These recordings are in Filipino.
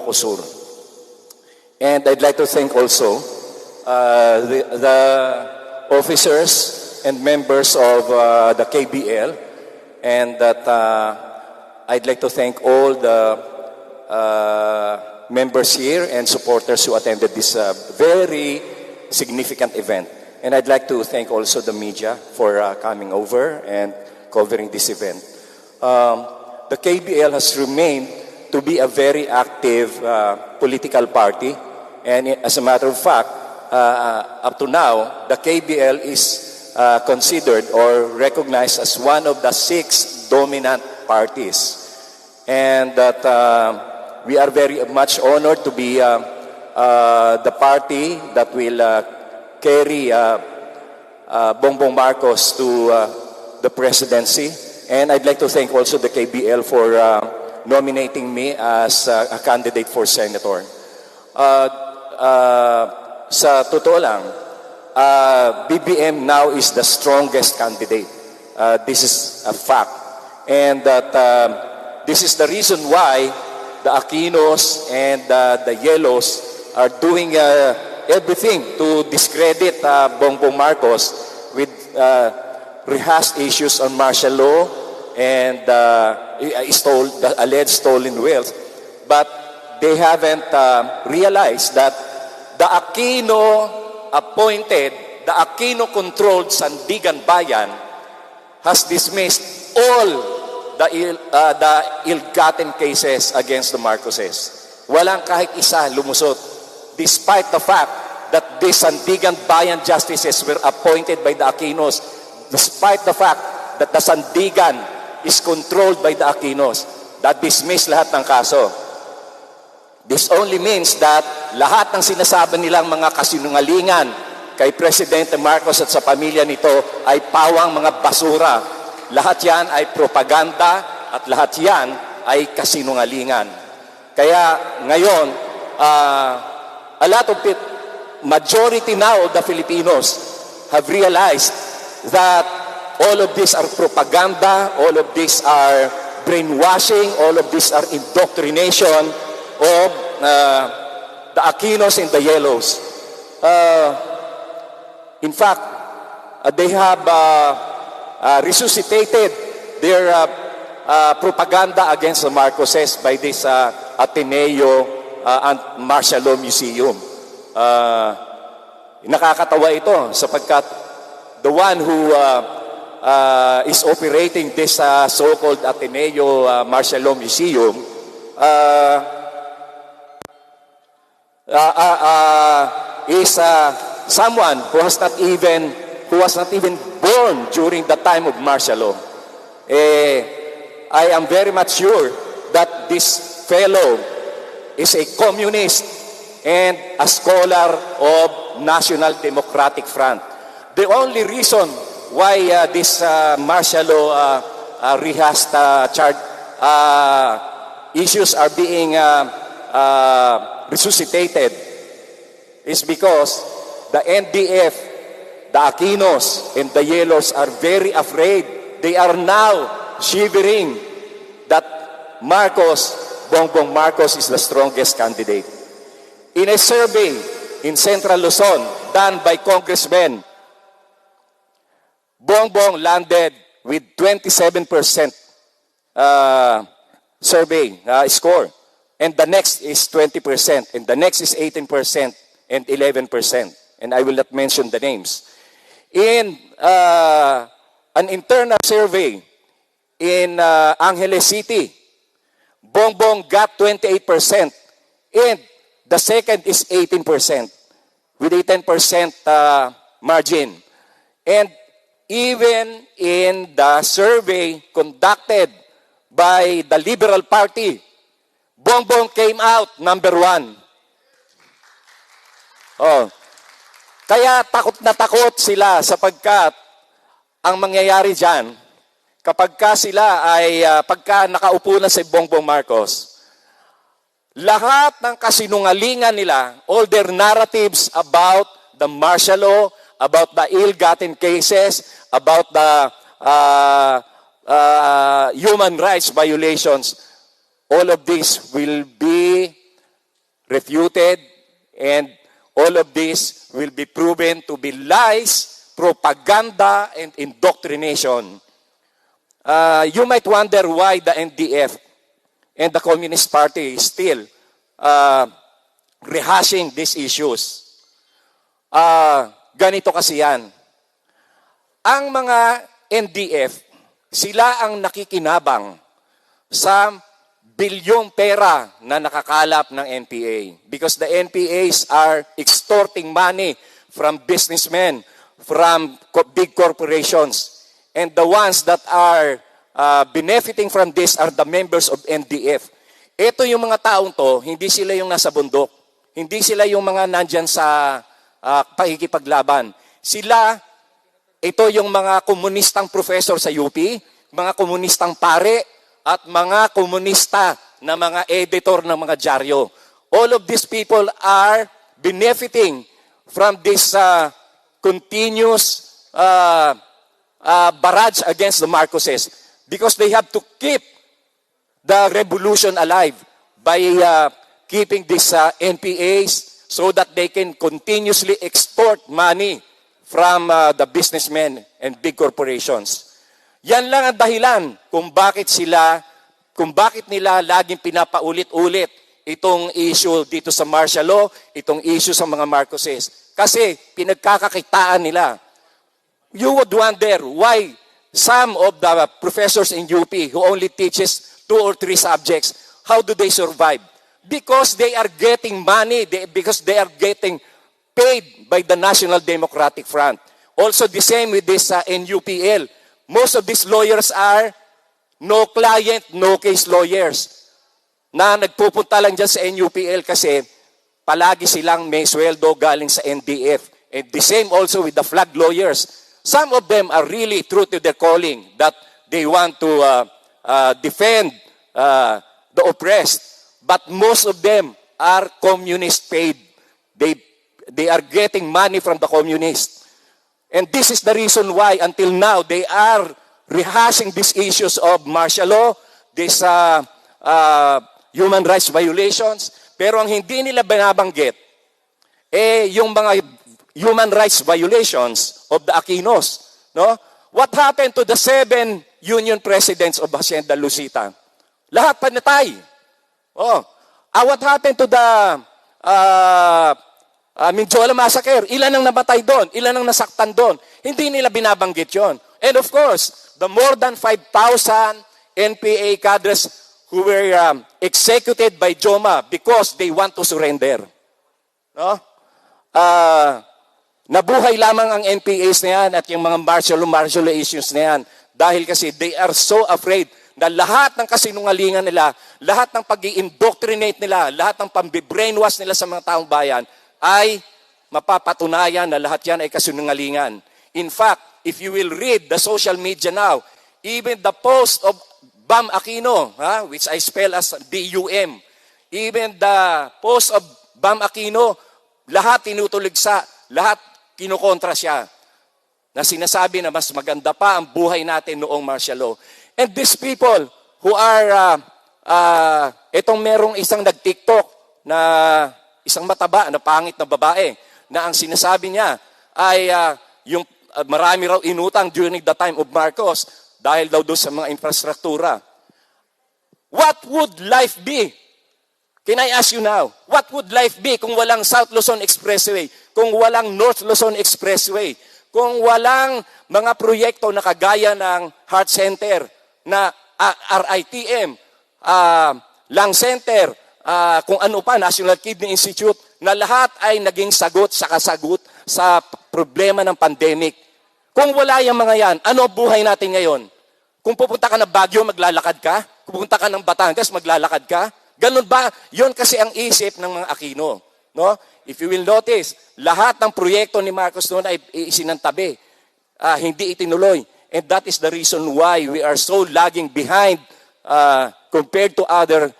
Ilocos Sur. And I'd like to thank also the officers and members of the KBL, and that I'd like to thank all the members here and supporters who attended this very significant event. And I'd like to thank also the media for coming over and covering this event. The KBL has remained to be a very active political party, and as a matter of fact, up to now, the KBL is considered or recognized as one of the 6 dominant parties. And that we are very much honored to be the party that will carry Bongbong Marcos to the presidency. And I'd like to thank also the KBL for nominating me as a candidate for senator. Sa totoo lang, BBM now is the strongest candidate. This is a fact. And that this is the reason why the Aquinos and the Yellows are doing everything to discredit Bongbong Marcos with rehashed issues on martial law and the alleged stolen wealth. But they haven't realized that the Aquino-appointed, the Aquino-controlled Sandigan Bayan has dismissed all the ill-gotten cases against the Marcoses. Walang kahit isa lumusot, despite the fact that the Sandigan Bayan justices were appointed by the Aquinos, despite the fact that the Sandigan is controlled by the Aquinos, that dismissed lahat ng kaso. This only means that lahat ng sinasabi nilang mga kasinungalingan kay Presidente Marcos at sa pamilya nito ay pawang mga basura. Lahat yan ay propaganda at lahat yan ay kasinungalingan. Kaya ngayon, a lot of majority now of the Filipinos have realized that all of these are propaganda, all of these are brainwashing, all of these are indoctrination of the Aquinos and the Yellows. In fact, they have resuscitated their propaganda against the Marcoses by this Ateneo and Martial Law Museum. Nakakatawa ito sapagkat the one who is operating this so-called Ateneo Martial Law Museum is someone who was not even born during the time of martial law. I am very much sure that this fellow is a communist and a scholar of National Democratic Front. The only reason why this martial law rehashed issues are being resuscitated is because the NDF, the Aquinos, and the Yellows are very afraid. They are now shivering that Bongbong Marcos is the strongest candidate. In a survey in Central Luzon done by congressmen, Bongbong landed with 27% survey score. And the next is 20%, and the next is 18%, and 11%. And I will not mention the names. In an internal survey in Angeles City, Bongbong got 28%, and the second is 18%, with a 10% margin. And even in the survey conducted by the Liberal Party, Bongbong came out number 1. Oh. Kaya takot na takot sila sapagkat ang mangyayari dyan, kapag pagka nakaupo na si Bongbong Marcos, lahat ng kasinungalingan nila, all their narratives about the martial law, about the ill-gotten cases, about the human rights violations, all of this will be refuted, and all of this will be proven to be lies, propaganda, and indoctrination. You might wonder why the NDF and the Communist Party is still rehashing these issues. Ganito kasi yan. Ang mga NDF, sila ang nakikinabang sa bilyong pera na nakakalap ng NPA. Because the NPAs are extorting money from businessmen, from big corporations. And the ones that are benefiting from this are the members of NDF. Ito yung mga taong to, hindi sila yung nasa bundok. Hindi sila yung mga nandyan sa pakikipaglaban. Sila, ito yung mga komunistang professor sa UP, mga komunistang pare, at mga komunista na mga editor ng mga dyaryo. All of these people are benefiting from this continuous barrage against the Marcoses because they have to keep the revolution alive by keeping these NPAs so that they can continuously extort money from the businessmen and big corporations. Yan lang ang dahilan kung bakit nila laging pinapaulit-ulit itong issue dito sa martial law, itong issue sa mga Marcoses. Kasi pinagkakakitaan nila. You would wonder why some of the professors in UP who only teaches 2 or 3 subjects, how do they survive? Because they are getting money, because they are getting paid by the National Democratic Front. Also the same with this NUPL. Most of these lawyers are no client, no case lawyers na nagpupunta lang dyan sa NUPL kasi palagi silang may sweldo galing sa NDF. And the same also with the flag lawyers. Some of them are really true to their calling that they want to defend the oppressed. But most of them are communist paid. They are getting money from the communists. And this is the reason why until now they are rehashing these issues of martial law, these human rights violations. Pero ang hindi nila binabanggit, yung mga human rights violations of the Aquinos. No? What happened to the 7 union presidents of Hacienda Lucita? Lahat panatay. What happened to the Mindiola Massacre? Ilan ang namatay doon? Ilan ang nasaktan doon? Hindi nila binabanggit yon. And of course, the more than 5,000 NPA cadres who were executed by Joma because they want to surrender. No? Nabuhay lamang ang NPAs na yan at yung mga martial law issues na yan dahil kasi they are so afraid na lahat ng kasinungalingan nila, lahat ng pag-i-indoctrinate nila, lahat ng pambi-brainwash nila sa mga taong bayan ay mapapatunayan na lahat yan ay kasinungalingan. In fact, if you will read the social media now, even the post of Bam Aquino, which I spell as D-U-M, even the post of Bam Aquino, lahat tinutuligsa, lahat kinukontra siya, na sinasabi na mas maganda pa ang buhay natin noong martial law. And these people who are, itong merong isang nag-TikTok na isang mataba na pangit na babae, na ang sinasabi niya ay yung marami raw inutang during the time of Marcos dahil daw doon sa mga infrastruktura. What would life be? Can I ask you now, what would life be kung walang South Luzon Expressway, kung walang North Luzon Expressway, kung walang mga proyekto na kagaya ng Heart Center, na RITM, Lung Center, kung ano pa, National Kidney Institute, na lahat ay naging sagot sa kasagot sa problema ng pandemic. Kung wala yung mga yan, ano buhay natin ngayon? Kung pupunta ka ng Baguio, maglalakad ka? Kung pupunta ka ng Batangas, maglalakad ka? Ganun ba? Yun kasi ang isip ng mga Aquino. No? If you will notice, lahat ng proyekto ni Marcos noon ay isinantabi. Hindi itinuloy. And that is the reason why we are so lagging behind compared to other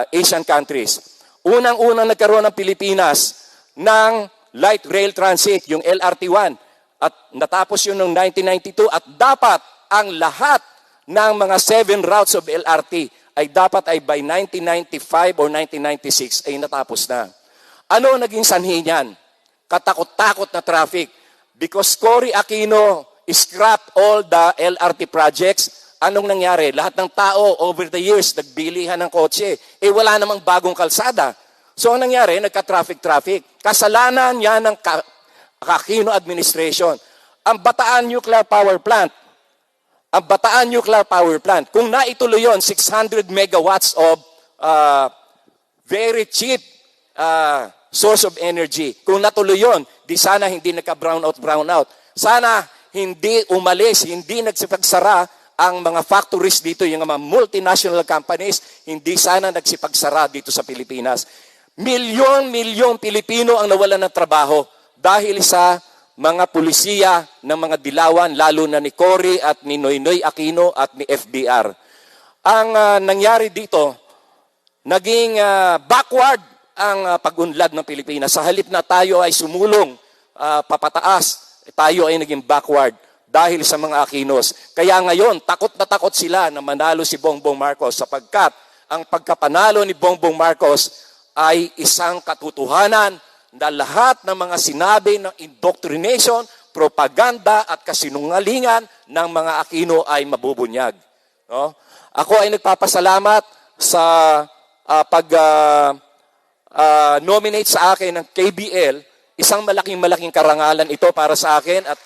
Asian countries. Unang-unang nagkaroon ng Pilipinas ng light rail transit, yung LRT-1. At natapos yun noong 1992 at dapat ang lahat ng mga 7 routes of LRT ay dapat ay by 1995 or 1996 ay natapos na. Ano ang naging sanhi niyan? Katakot-takot na traffic. Because Cory Aquino scrapped all the LRT projects, anong nangyari? Lahat ng tao over the years nagbilihan ng kotse. Wala namang bagong kalsada. So ang nangyari, nagka-traffic-traffic. Kasalanan yan ng Aquino administration. Ang Bataan Nuclear Power Plant, kung naituloy yun, 600 megawatts of very cheap source of energy. Kung natuloy yun, di sana hindi nagka-brownout. Sana hindi umalis, hindi nagsipagsara ang mga factories dito, yung mga multinational companies, hindi sana nagsipagsara dito sa Pilipinas. Milyon-milyong Pilipino ang nawalan ng trabaho dahil sa mga pulisiya ng mga dilawan, lalo na ni Cory at ni Noynoy Aquino at ni FBR. Ang nangyari dito, naging backward ang pag-unlad ng Pilipinas. Sa halip na tayo ay sumulong papataas, tayo ay naging backward dahil sa mga Aquinos. Kaya ngayon, takot na takot sila na manalo si Bongbong Marcos sapagkat ang pagkapanalo ni Bongbong Marcos ay isang katotohanan na lahat ng mga sinabi ng indoctrination, propaganda at kasinungalingan ng mga Aquino ay mabubunyag. No? Ako ay nagpapasalamat sa pag-nominate sa akin ng KBL. Isang malaking karangalan ito para sa akin at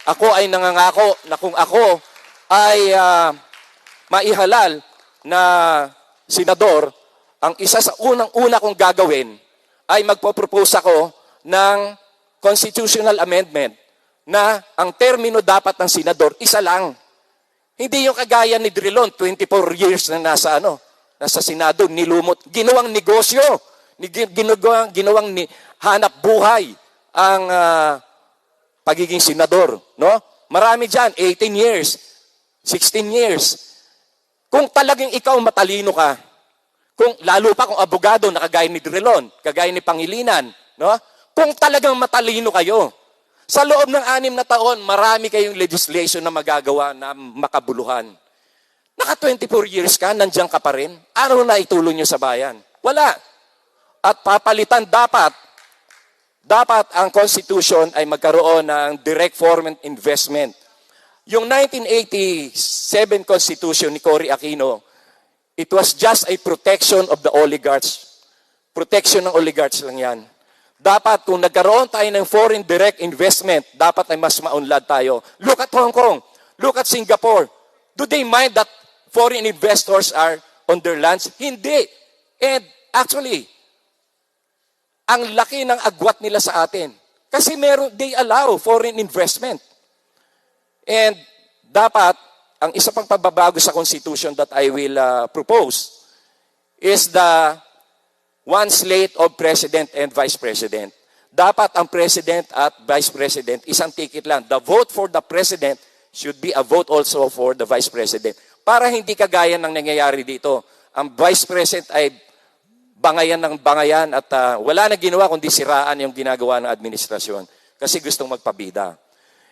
ako ay nangangako na kung ako ay maihalal na senador, ang isa sa unang-una kong gagawin ay magpo-propose ako ng constitutional amendment na ang termino dapat ng senador, isa lang. Hindi yung kagaya ni Drilon, 24 years na nasa Senado, nilumot. Ginawang negosyo, ginawang hanap buhay ang pagiging senador. No? Marami dyan, 18 years, 16 years. Kung talagang ikaw matalino ka, lalo pa kung abogado na kagaya ni Drilon, kagaya ni Pangilinan, no? Kung talagang matalino kayo, sa loob ng 6 na taon, marami kayong legislation na magagawa na makabuluhan. Naka 24 years ka, nandiyan ka pa rin. Ano na itulong nyo sa bayan? Wala. At papalitan dapat ang Constitution ay magkaroon ng direct foreign investment. Yung 1987 Constitution ni Cory Aquino, it was just a protection of the oligarchs. Protection ng oligarchs lang yan. Dapat kung nagkaroon tayo ng foreign direct investment, dapat ay mas maunlad tayo. Look at Hong Kong. Look at Singapore. Do they mind that foreign investors are on their lands? Hindi. And actually, ang laki ng agwat nila sa atin. Kasi they allow foreign investment. And dapat, ang isa pang pagbabago sa Constitution that I will propose is the one slate of President and Vice President. Dapat ang President at Vice President, isang ticket lang. The vote for the President should be a vote also for the Vice President. Para hindi kagaya ng nangyayari dito. Ang Vice President ay bangayan ng bangayan at wala na ginawa kundi siraan yung ginagawa ng administrasyon. Kasi gustong magpabida.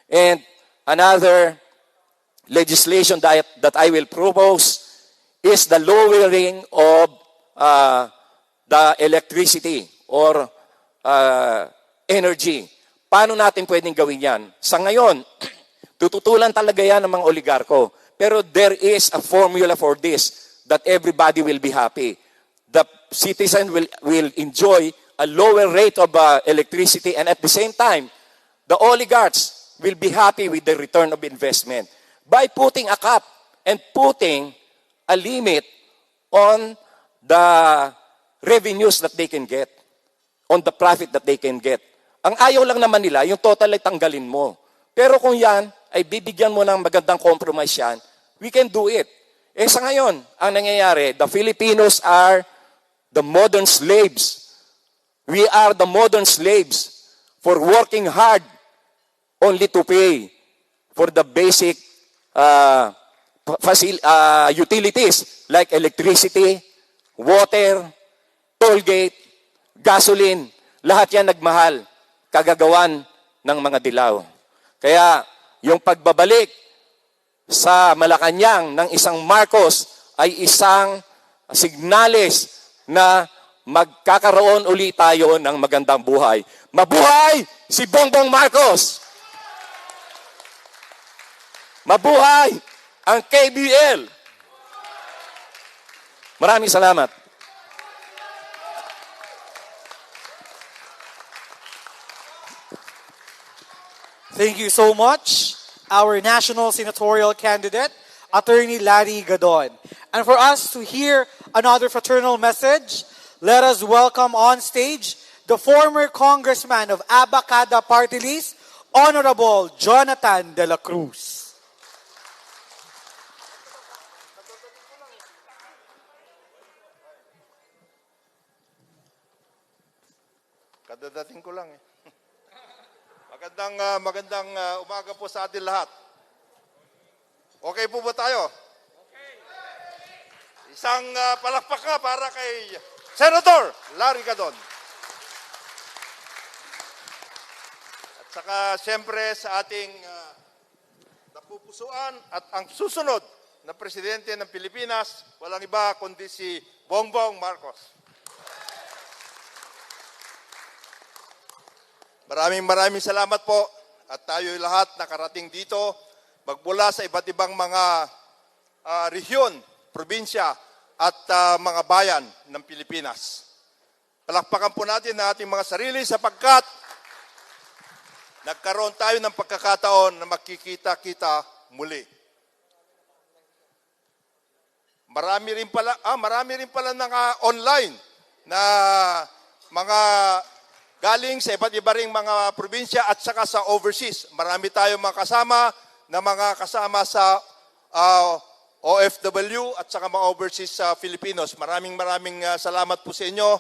And another legislation that I will propose is the lowering of the electricity or energy. Paano natin pwedeng gawin yan? Sa ngayon, tututulan talaga yan ng mga oligarko. Pero there is a formula for this that everybody will be happy. The citizen will enjoy a lower rate of electricity and at the same time, the oligarchs will be happy with the return of investment. By putting a cap and putting a limit on the revenues that they can get, on the profit that they can get. Ang ayaw lang naman nila, yung total ay tanggalin mo. Pero kung yan, ay bibigyan mo ng magandang compromise yan, we can do it. Sa ngayon, ang nangyayari, the Filipinos are the modern slaves. We are the modern slaves for working hard only to pay for the basic utilities like electricity, water, toll gate, gasoline. Lahat yan nagmahal, kagagawan ng mga dilaw. Kaya yung pagbabalik sa Malacanang ng isang Marcos ay isang signales na magkakaroon uli tayo ng magandang buhay. Mabuhay si Bongbong Marcos! Mabuhay ang KBL! Maraming salamat. Thank you so much, our national senatorial candidate, Attorney Larry Gadon. And for us to hear another fraternal message, let us welcome on stage the former congressman of Abacada Party List, Honorable Jonathan De La Cruz. Kadadating ko lang eh. Magandang umaga po sa atin lahat. Okay po ba tayo? Okay. Isang palakpak nga para kay Senator Larry Gadon. At saka siyempre sa ating napupusuan at ang susunod na presidente ng Pilipinas, walang iba kundi si Bongbong Marcos. Maraming salamat po at tayo lahat nakarating dito magmula sa iba't ibang mga rehiyon, probinsya at mga bayan ng Pilipinas. Palakpakan po natin ang ating mga sarili sapagkat nagkaroon tayo ng pagkakataon na magkikita-kita muli. Marami rin pala ng online na mga galing sa iba't iba ring mga probinsya at saka sa overseas. Marami tayong mga kasama sa OFW at saka mga overseas Filipinos. Maraming salamat po sa inyo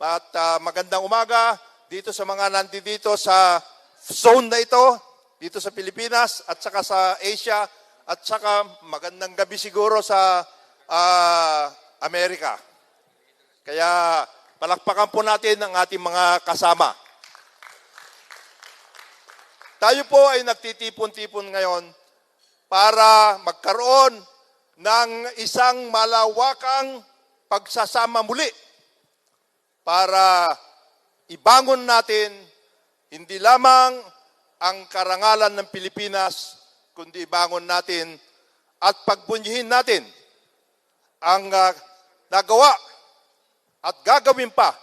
at magandang umaga dito sa mga nandito sa zone na ito, dito sa Pilipinas at saka sa Asia at saka magandang gabi siguro sa Amerika. Kaya palakpakan po natin ang ating mga kasama. Tayo po ay nagtitipon-tipon ngayon para magkaroon ng isang malawakang pagsasama muli para ibangon natin hindi lamang ang karangalan ng Pilipinas, kundi ibangon natin at pagbunyihin natin ang nagawa at gagawin pa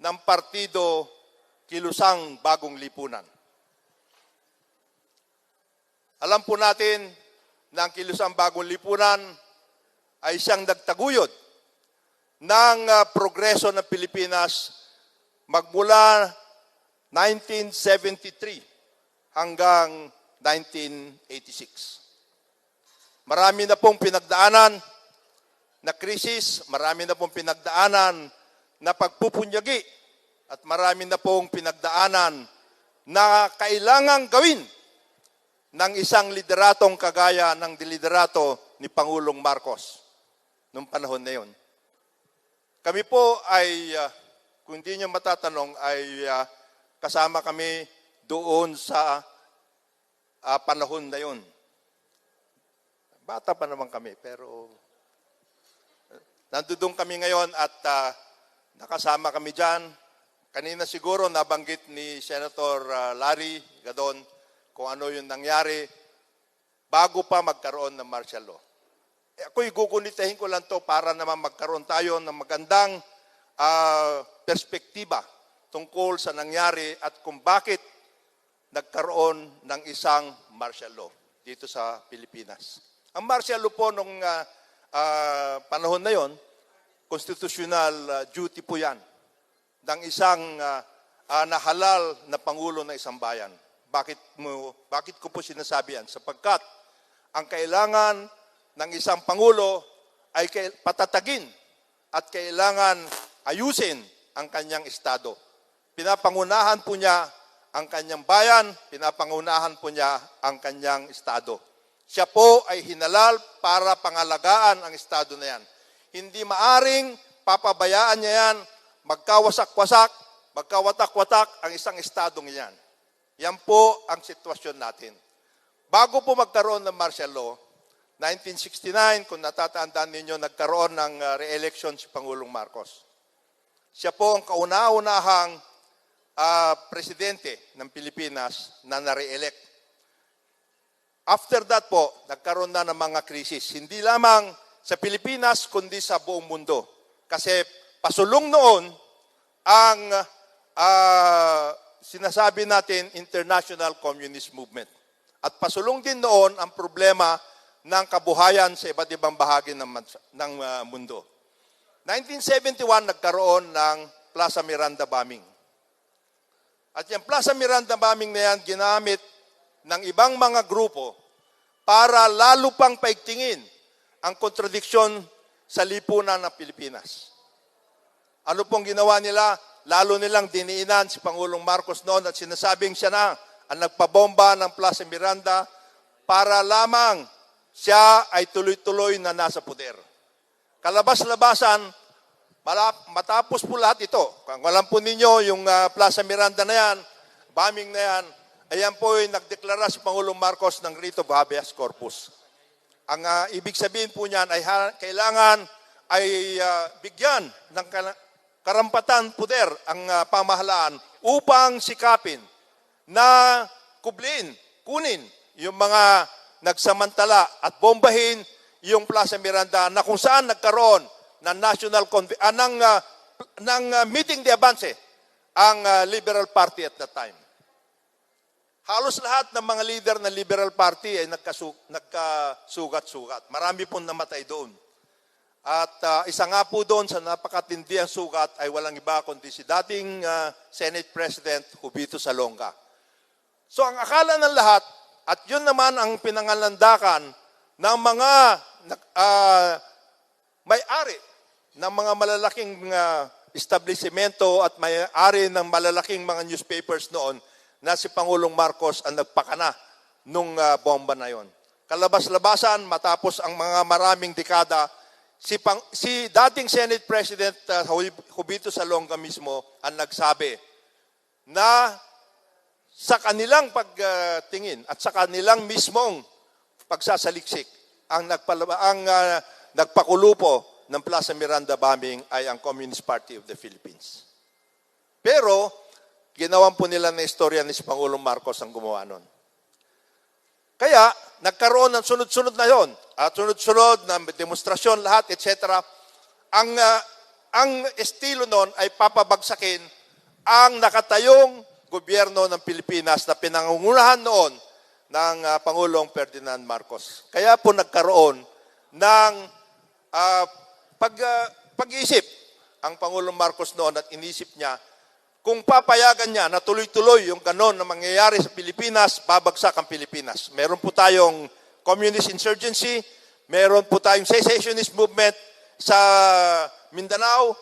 ng Partido Kilusang Bagong Lipunan. Alam po natin na ang Kilusang Bagong Lipunan ay siyang nagtaguyod ng progreso ng Pilipinas magmula 1973 hanggang 1986. Marami na pong pinagdaanan na krisis, marami na pong pinagdaanan na pagpupunyagi at marami na pong pinagdaanan na kailangang gawin ng isang lideratong kagaya ng liderato ni Pangulong Marcos noong panahon na yun. Kami po ay, kung hindi nyo matatanong, ay kasama kami doon sa panahon na yun. Bata pa naman kami, pero nandoon kami ngayon at nakasama kami dyan. Kanina siguro nabanggit ni Senator Larry Gadon kung ano yung nangyari bago pa magkaroon ng martial law. Ako'y gugunitahin ko lang to para naman magkaroon tayo ng magandang perspektiba tungkol sa nangyari at kung bakit nagkaroon ng isang martial law dito sa Pilipinas. Ang martial law po nung panahon na yon, constitutional duty po yan ng isang nahalal na pangulo ng isang bayan. Bakit ko po sinasabi yan? Sapagkat ang kailangan ng isang pangulo ay patatagin at kailangan ayusin ang kanyang estado. Pinapangunahan po niya ang kanyang bayan, pinapangunahan po niya ang kanyang estado. Siya po ay hinalal para pangalagaan ang estado na yan. Hindi maaring papabayaan niya yan, magkawasak-wasak, magkawatak-watak ang isang estadong yan. Yan po ang sitwasyon natin. Bago po magkaroon ng martial law, 1969, kung natatandaan ninyo, nagkaroon ng re-election si Pangulong Marcos. Siya po ang kauna-unahang presidente ng Pilipinas na na-re-elect. After that po, nagkaroon na ng mga krisis. Hindi lamang sa Pilipinas, kundi sa buong mundo. Kasi pasulong noon ang sinasabi natin International Communist Movement. At pasulong din noon ang problema ng kabuhayan sa iba't ibang bahagi ng mundo. 1971, nagkaroon ng Plaza Miranda bombing. At yung Plaza Miranda bombing na yan, ginamit ng ibang mga grupo para lalo pang paigtingin ang kontradiksyon sa lipunan ng Pilipinas. Ano pong ginawa nila? Lalo nilang diniinan si Pangulong Marcos noon at sinasabing siya na ang nagpabomba ng Plaza Miranda para lamang siya ay tuloy-tuloy na nasa puder. Kalabas-labasan, matapos po lahat ito, kung alam po ninyo yung Plaza Miranda na yan, bombing na yan, ayan po ay nagdeklara si Pangulong Marcos ng writ of habeas corpus. Ang ibig sabihin po niyan ay kailangan ay bigyan ng karampatan puder ang pamahalaan upang sikapin na kunin yung mga nagsamantala at bombahin yung Plaza Miranda na kung saan nagkaroon ng meeting de avance ang Liberal Party at that time. Halos lahat ng mga leader ng Liberal Party ay nagkasugat-sugat. Marami pong namatay doon. At isa nga po doon sa napakatindi ang sugat ay walang iba kundi si dating Senate President Jubito Salonga. So ang akala ng lahat, at yun naman ang pinangalandakan ng mga may-ari ng mga malalaking establishmento at may-ari ng malalaking mga newspapers noon na si Pangulong Marcos ang nagpakana nung bomba na yon. Kalabas-labasan, matapos ang mga maraming dekada, si dating Senate President Jubito Salonga mismo ang nagsabi na sa kanilang pagtingin at sa kanilang mismong pagsasaliksik, ang nagpakulupo ng Plaza Miranda bombing ay ang Communist Party of the Philippines. Pero, ginawan po nila na istorya ni si Pangulong Marcos ang gumawa nun. Kaya, nagkaroon ng sunod-sunod na yon, at sunod-sunod na demonstrasyon, lahat, etc. Ang estilo nun ay papabagsakin ang nakatayong gobyerno ng Pilipinas na pinangungunahan noon ng Pangulong Ferdinand Marcos. Kaya po nagkaroon ng pag-iisip ang Pangulong Marcos noon at inisip niya kung papayagan niya na tuloy-tuloy yung ganon na mangyayari sa Pilipinas, babagsak ang Pilipinas. Meron po tayong communist insurgency, meron po tayong secessionist movement sa Mindanao,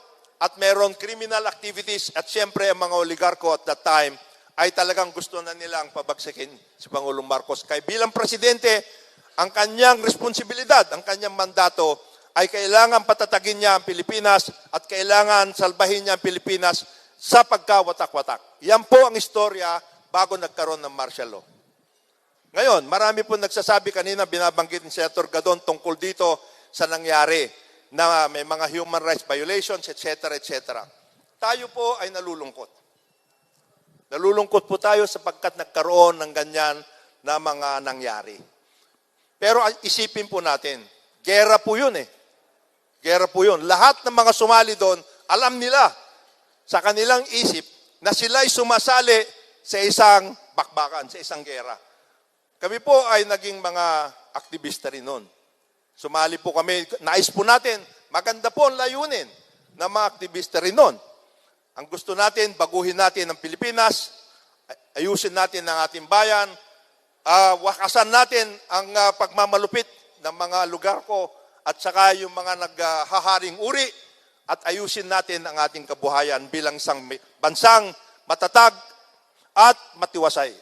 at meron criminal activities, at siyempre ang mga oligarko at that time ay talagang gusto na nilang pabagsakin si Pangulong Marcos. Kaya bilang presidente, ang kanyang responsibilidad, ang kanyang mandato ay kailangan patatagin niya ang Pilipinas at kailangan salbahin niya ang Pilipinas sa pagkawatak-watak. Yan po ang istorya bago nagkaroon ng martial law. Ngayon, marami po nagsasabi kanina, binabanggit ni Senator Gadon tungkol dito sa nangyari na may mga human rights violations, etc., etc. Tayo po ay nalulungkot. Nalulungkot po tayo sapagkat nagkaroon ng ganyan na mga nangyari. Pero isipin po natin, gera po yun eh. Gera po yun. Lahat ng mga sumali doon, alam nila sa kanilang isip na sila'y sumasali sa isang bakbakan, sa isang gera. Kami po ay naging mga aktivista rin noon. Sumali po kami, nais po natin, maganda po ang layunin ng mga aktivista rin noon. Ang gusto natin, baguhin natin ang Pilipinas, ayusin natin ang ating bayan, wakasan natin ang pagmamalupit ng mga lugar ko at saka yung mga naghaharing uri at ayusin natin ang ating kabuhayan bilang isang bansang matatag at matiwasay.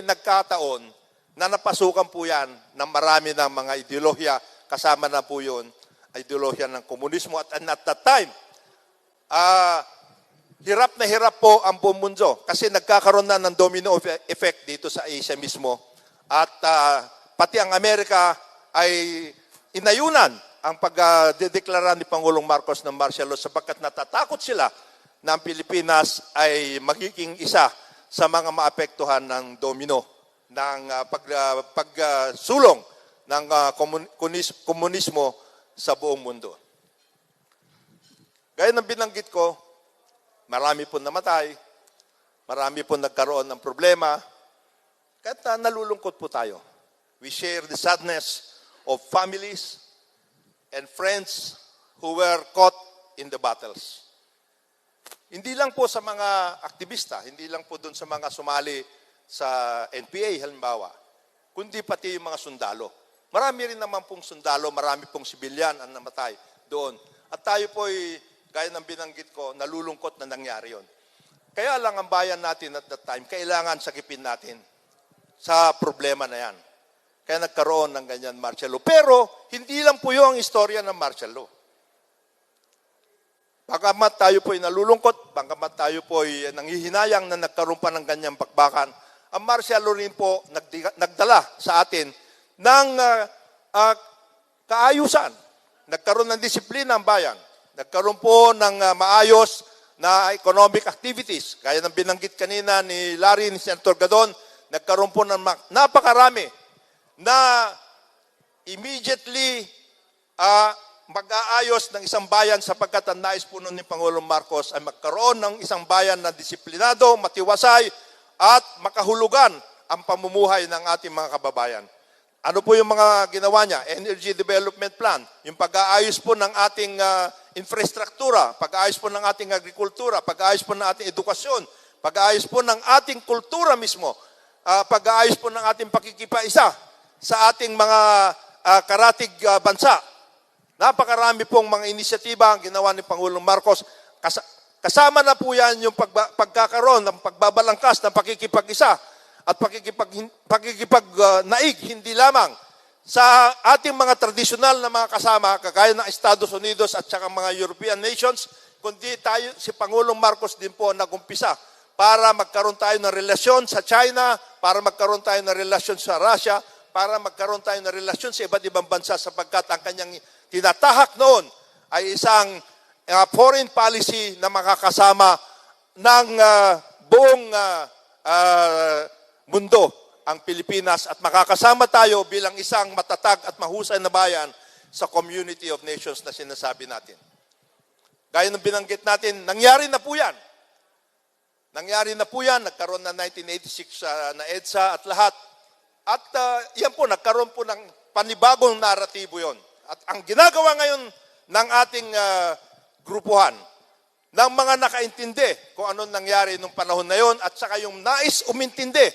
Nagkataon na napasukan po yan ng marami ng mga ideolohiya, kasama na po yun, ideolohiya ng komunismo. At that time, hirap na hirap po ang buong mundo kasi nagkakaroon na ng domino effect dito sa Asia mismo. At pati ang Amerika ay inayunan ang pagdedeklara ni Pangulong Marcos ng martial law sapagkat natatakot sila na ang Pilipinas ay magiging isa sa mga maapektuhan ng domino ng pagsulong ng komunismo sa buong mundo. Gaya ng binanggit ko, marami po namatay, marami po nagkaroon ng problema, kahit nalulungkot po tayo. We share the sadness of families and friends who were caught in the battles. Hindi lang po sa mga aktivista, hindi lang po doon sa mga sumali sa NPA halimbawa, kundi pati yung mga sundalo. Marami rin naman pong sundalo, marami pong sibilyan ang namatay doon. At tayo po ay, gaya ng binanggit ko, nalulungkot na nangyari yon. Kaya lang ang bayan natin at that time, kailangan sakipin natin sa problema na yan. Kaya nagkaroon ng ganyan martial law. Pero, hindi lang po yung istorya ng martial law. Bagamat tayo po ay nalulungkot, bagamat tayo po ay nanghihinayang na nagkaroon pa ng ganyang bakbakan, ang martial law rin po nagdala sa atin ng kaayusan. Nagkaroon ng disiplina ang bayan. Nagkaroon po ng maayos na economic activities. Gaya ng binanggit kanina ni Larry, ni Senator Gadon, nagkaroon po ng napakarami na immediately mag-aayos ng isang bayan sapagkat ang nais po nun ni Pangulong Marcos ay magkaroon ng isang bayan na disiplinado, matiwasay, at makahulugan ang pamumuhay ng ating mga kababayan. Ano po yung mga ginawa niya? Energy Development Plan, yung pag-aayos po ng ating infrastruktura, pag-aayos po ng ating agrikultura, pag-aayos po ng ating edukasyon, pag-aayos po ng ating kultura mismo, pag-aayos po ng ating pakikipaisa sa ating mga karatig bansa. Napakarami pong mga inisyatiba ang ginawa ni Pangulong Marcos. Kasama na po yan yung pagkakaroon ng pagbabalangkas ng pakikipag-isa at pakikipag-naig, hindi lamang sa ating mga tradisyonal na mga kasama, kagaya ng Estados Unidos at saka mga European nations, kundi tayo, si Pangulong Marcos din po nagumpisa para magkaroon tayo ng relasyon sa China, para magkaroon tayo ng relasyon sa Russia, para magkaroon tayo ng relasyon sa iba't ibang bansa sapagkat ang kanyang tinatahak noon ay isang foreign policy na makakasama ng buong mundo ang Pilipinas at makakasama tayo bilang isang matatag at mahusay na bayan sa community of nations na sinasabi natin. Gaya ng binanggit natin, nangyari na po yan. Nangyari na po yan, nagkaroon na 1986 na EDSA at lahat. At yan po, nagkaroon po ng panibagong naratibo yon. At ang ginagawa ngayon ng ating grupuhan, ng mga nakaintindi kung anong nangyari nung panahon na yon at saka yung nais umintindi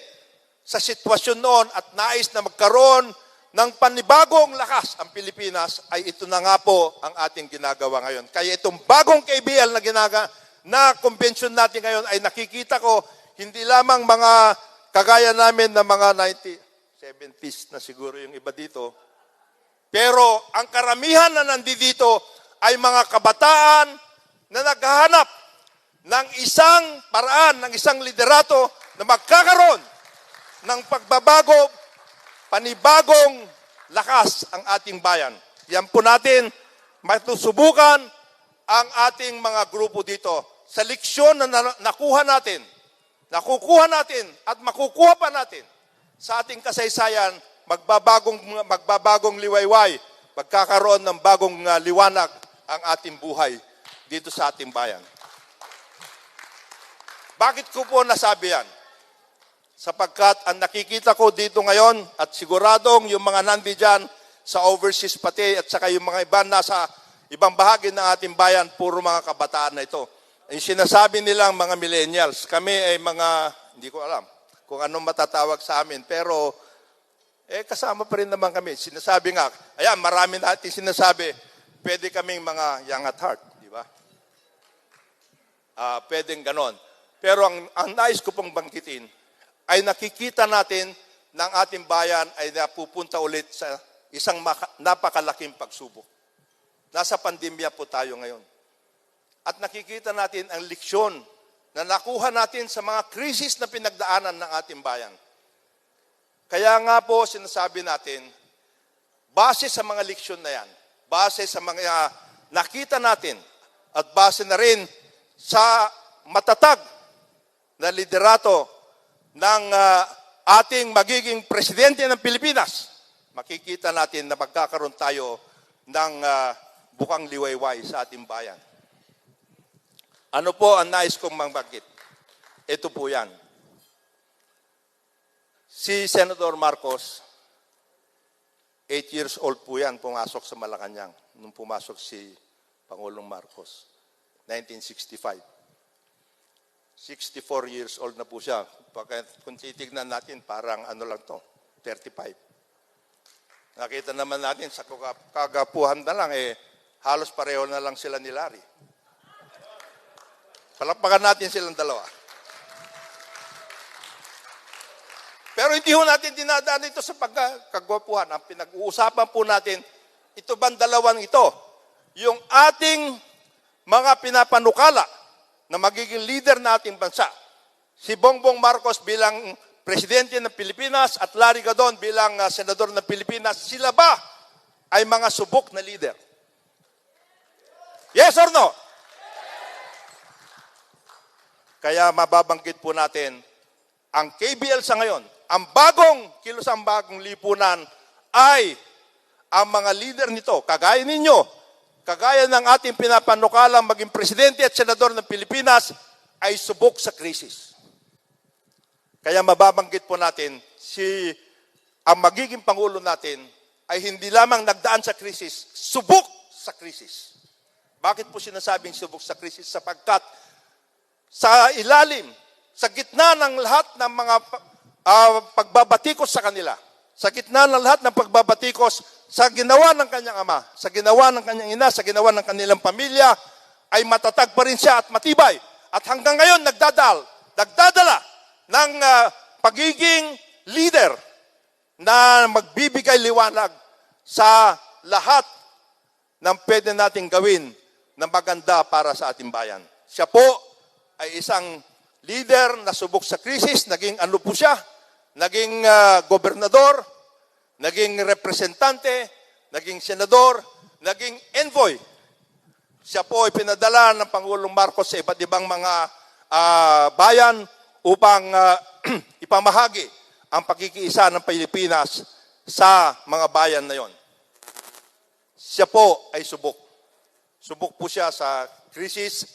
sa sitwasyon noon at nais na magkaroon ng panibagong lakas ang Pilipinas ay ito na nga po ang ating ginagawa ngayon. Kaya itong bagong KBL na convention natin ngayon ay nakikita ko hindi lamang mga kagaya namin na mga 70s na siguro yung iba dito, pero ang karamihan na nandito ay mga kabataan na naghahanap ng isang paraan, ng isang liderato na magkakaroon ng pagbabago, panibagong lakas ang ating bayan. Yan po natin, matusubukan ang ating mga grupo dito sa leksyon na nakuha natin, nakukuha natin at makukuha pa natin sa ating kasaysayan, magbabagong liwayway, magkakaroon ng bagong liwanag ang ating buhay dito sa ating bayan. Bakit ko po nasabi yan? Sapagkat ang nakikita ko dito ngayon at siguradong yung mga nandiyan sa overseas pati at saka yung mga iba nasa ibang bahagi ng ating bayan, puro mga kabataan na ito. Yung sinasabi nilang mga millennials, kami ay mga, hindi ko alam kung anong matatawag sa amin, pero kasama pa rin naman kami. Sinasabi nga, ayan, marami natin sinasabi, pwede kaming mga young at heart, di ba? Pwedeng ganon. Pero ang nais ko pong bangkitin, ay nakikita natin ng ating bayan ay napupunta ulit sa isang napakalaking pagsubok. Nasa pandemya po tayo ngayon. At nakikita natin ang leksyon na nakuha natin sa mga krisis na pinagdaanan ng ating bayan. Kaya nga po sinasabi natin, base sa mga leksyon na yan, base sa mga nakita natin, at base na rin sa matatag na liderato ng ating magiging presidente ng Pilipinas, makikita natin na magkakaroon tayo ng bukang liwayway sa ating bayan. Ano po ang nais kong mabanggit? Ito po yan. Si Senator Marcos, 8 years old po yan, pumasok sa Malacanang nung pumasok si Pangulong Marcos, 1965. 64 years old na po siya. Kung titignan natin, parang ano lang to, 35. Nakita naman natin sa kagapuhan na lang, halos pareho na lang sila ni Larry. Palakpakan natin silang dalawa. Pero hindi ho natin dinadaan ito sa pagkagwapuhan. Ang pinag-uusapan po natin, ito bang dalawang ito? Yung ating mga pinapanukala na magiging leader na ating bansa. Si Bongbong Marcos bilang Presidente ng Pilipinas at Larry Gadon bilang Senador ng Pilipinas, sila ba ay mga subok na leader? Yes or no? Kaya mababanggit po natin, ang KBL sa ngayon, ang kilusang bagong lipunan ay ang mga leader nito, kagaya ninyo, kagaya ng ating pinapanukalang maging presidente at senador ng Pilipinas, ay subok sa krisis. Kaya mababanggit po natin, ang magiging Pangulo natin ay hindi lamang nagdaan sa krisis, subok sa krisis. Bakit po sinasabing subok sa krisis? Sapagkat sa ilalim, sa gitna ng lahat ng mga pagbabatikos sa kanila, sa gitna ng lahat ng pagbabatikos sa ginawa ng kanyang ama, sa ginawa ng kanyang ina, sa ginawa ng kanilang pamilya, ay matatag pa rin siya at matibay. At hanggang ngayon nagdadala ng pagiging leader na magbibigay liwanag sa lahat ng pwede nating gawin na maganda para sa ating bayan. Siya po ay isang leader na subok sa krisis, naging ano po siya, naging gobernador, naging representante, naging senador, naging envoy. Siya po ay pinadala ng Pangulong Marcos sa iba't ibang mga bayan upang ipamahagi ang pagkikiisa ng Pilipinas sa mga bayan na yon. Siya po ay subok. Subok po siya sa krisis,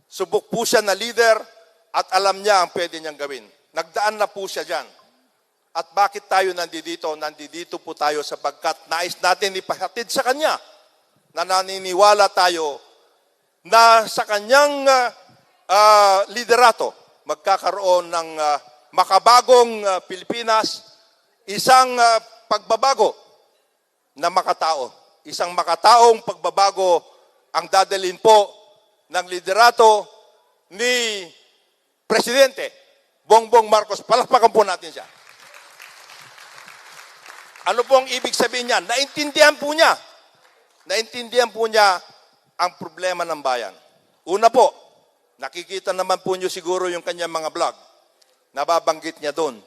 subok po siya na leader, at alam niya ang pwede niyang gawin. Nagdaan na po siya dyan. At bakit tayo nandito? Nandito po tayo sapagkat nais natin ipahatid sa Kanya na naniniwala tayo na sa Kanyang liderato magkakaroon ng makabagong Pilipinas, isang pagbabago na makatao. Isang makataong pagbabago ang dadalhin po ng liderato ni Presidente Bongbong Marcos. Palakpakan po natin siya. Ano pong ibig sabihin niya? Naintindihan po niya. Naintindihan po niya ang problema ng bayan. Una po, nakikita naman po niyo siguro yung kanyang mga vlog. Nababanggit niya doon.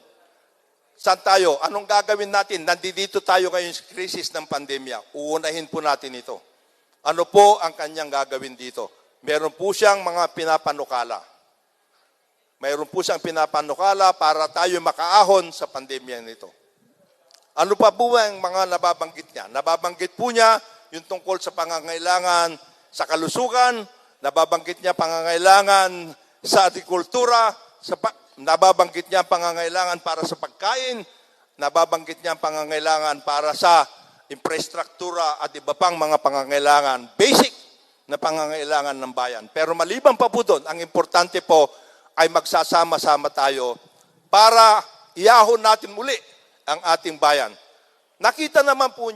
Saan tayo? Anong gagawin natin? Nandito tayo ngayon sa krisis ng pandemya. Uunahin po natin ito. Ano po ang kanyang gagawin dito? Meron po siyang mga pinapanukala. Mayroon po siyang pinapanukala para tayo makaahon sa pandemya nito. Ano pa po ang mga nababanggit niya? Nababanggit po niya yung tungkol sa pangangailangan sa kalusugan, nababanggit niya pangangailangan sa agrikultura, nababanggit niya pangangailangan para sa pagkain, nababanggit niya pangangailangan para sa infrastruktura at iba pang mga pangangailangan, basic na pangangailangan ng bayan. Pero maliban pa po doon, ang importante po ay magsasama-sama tayo para iahon natin muli ang ating bayan. Nakita naman po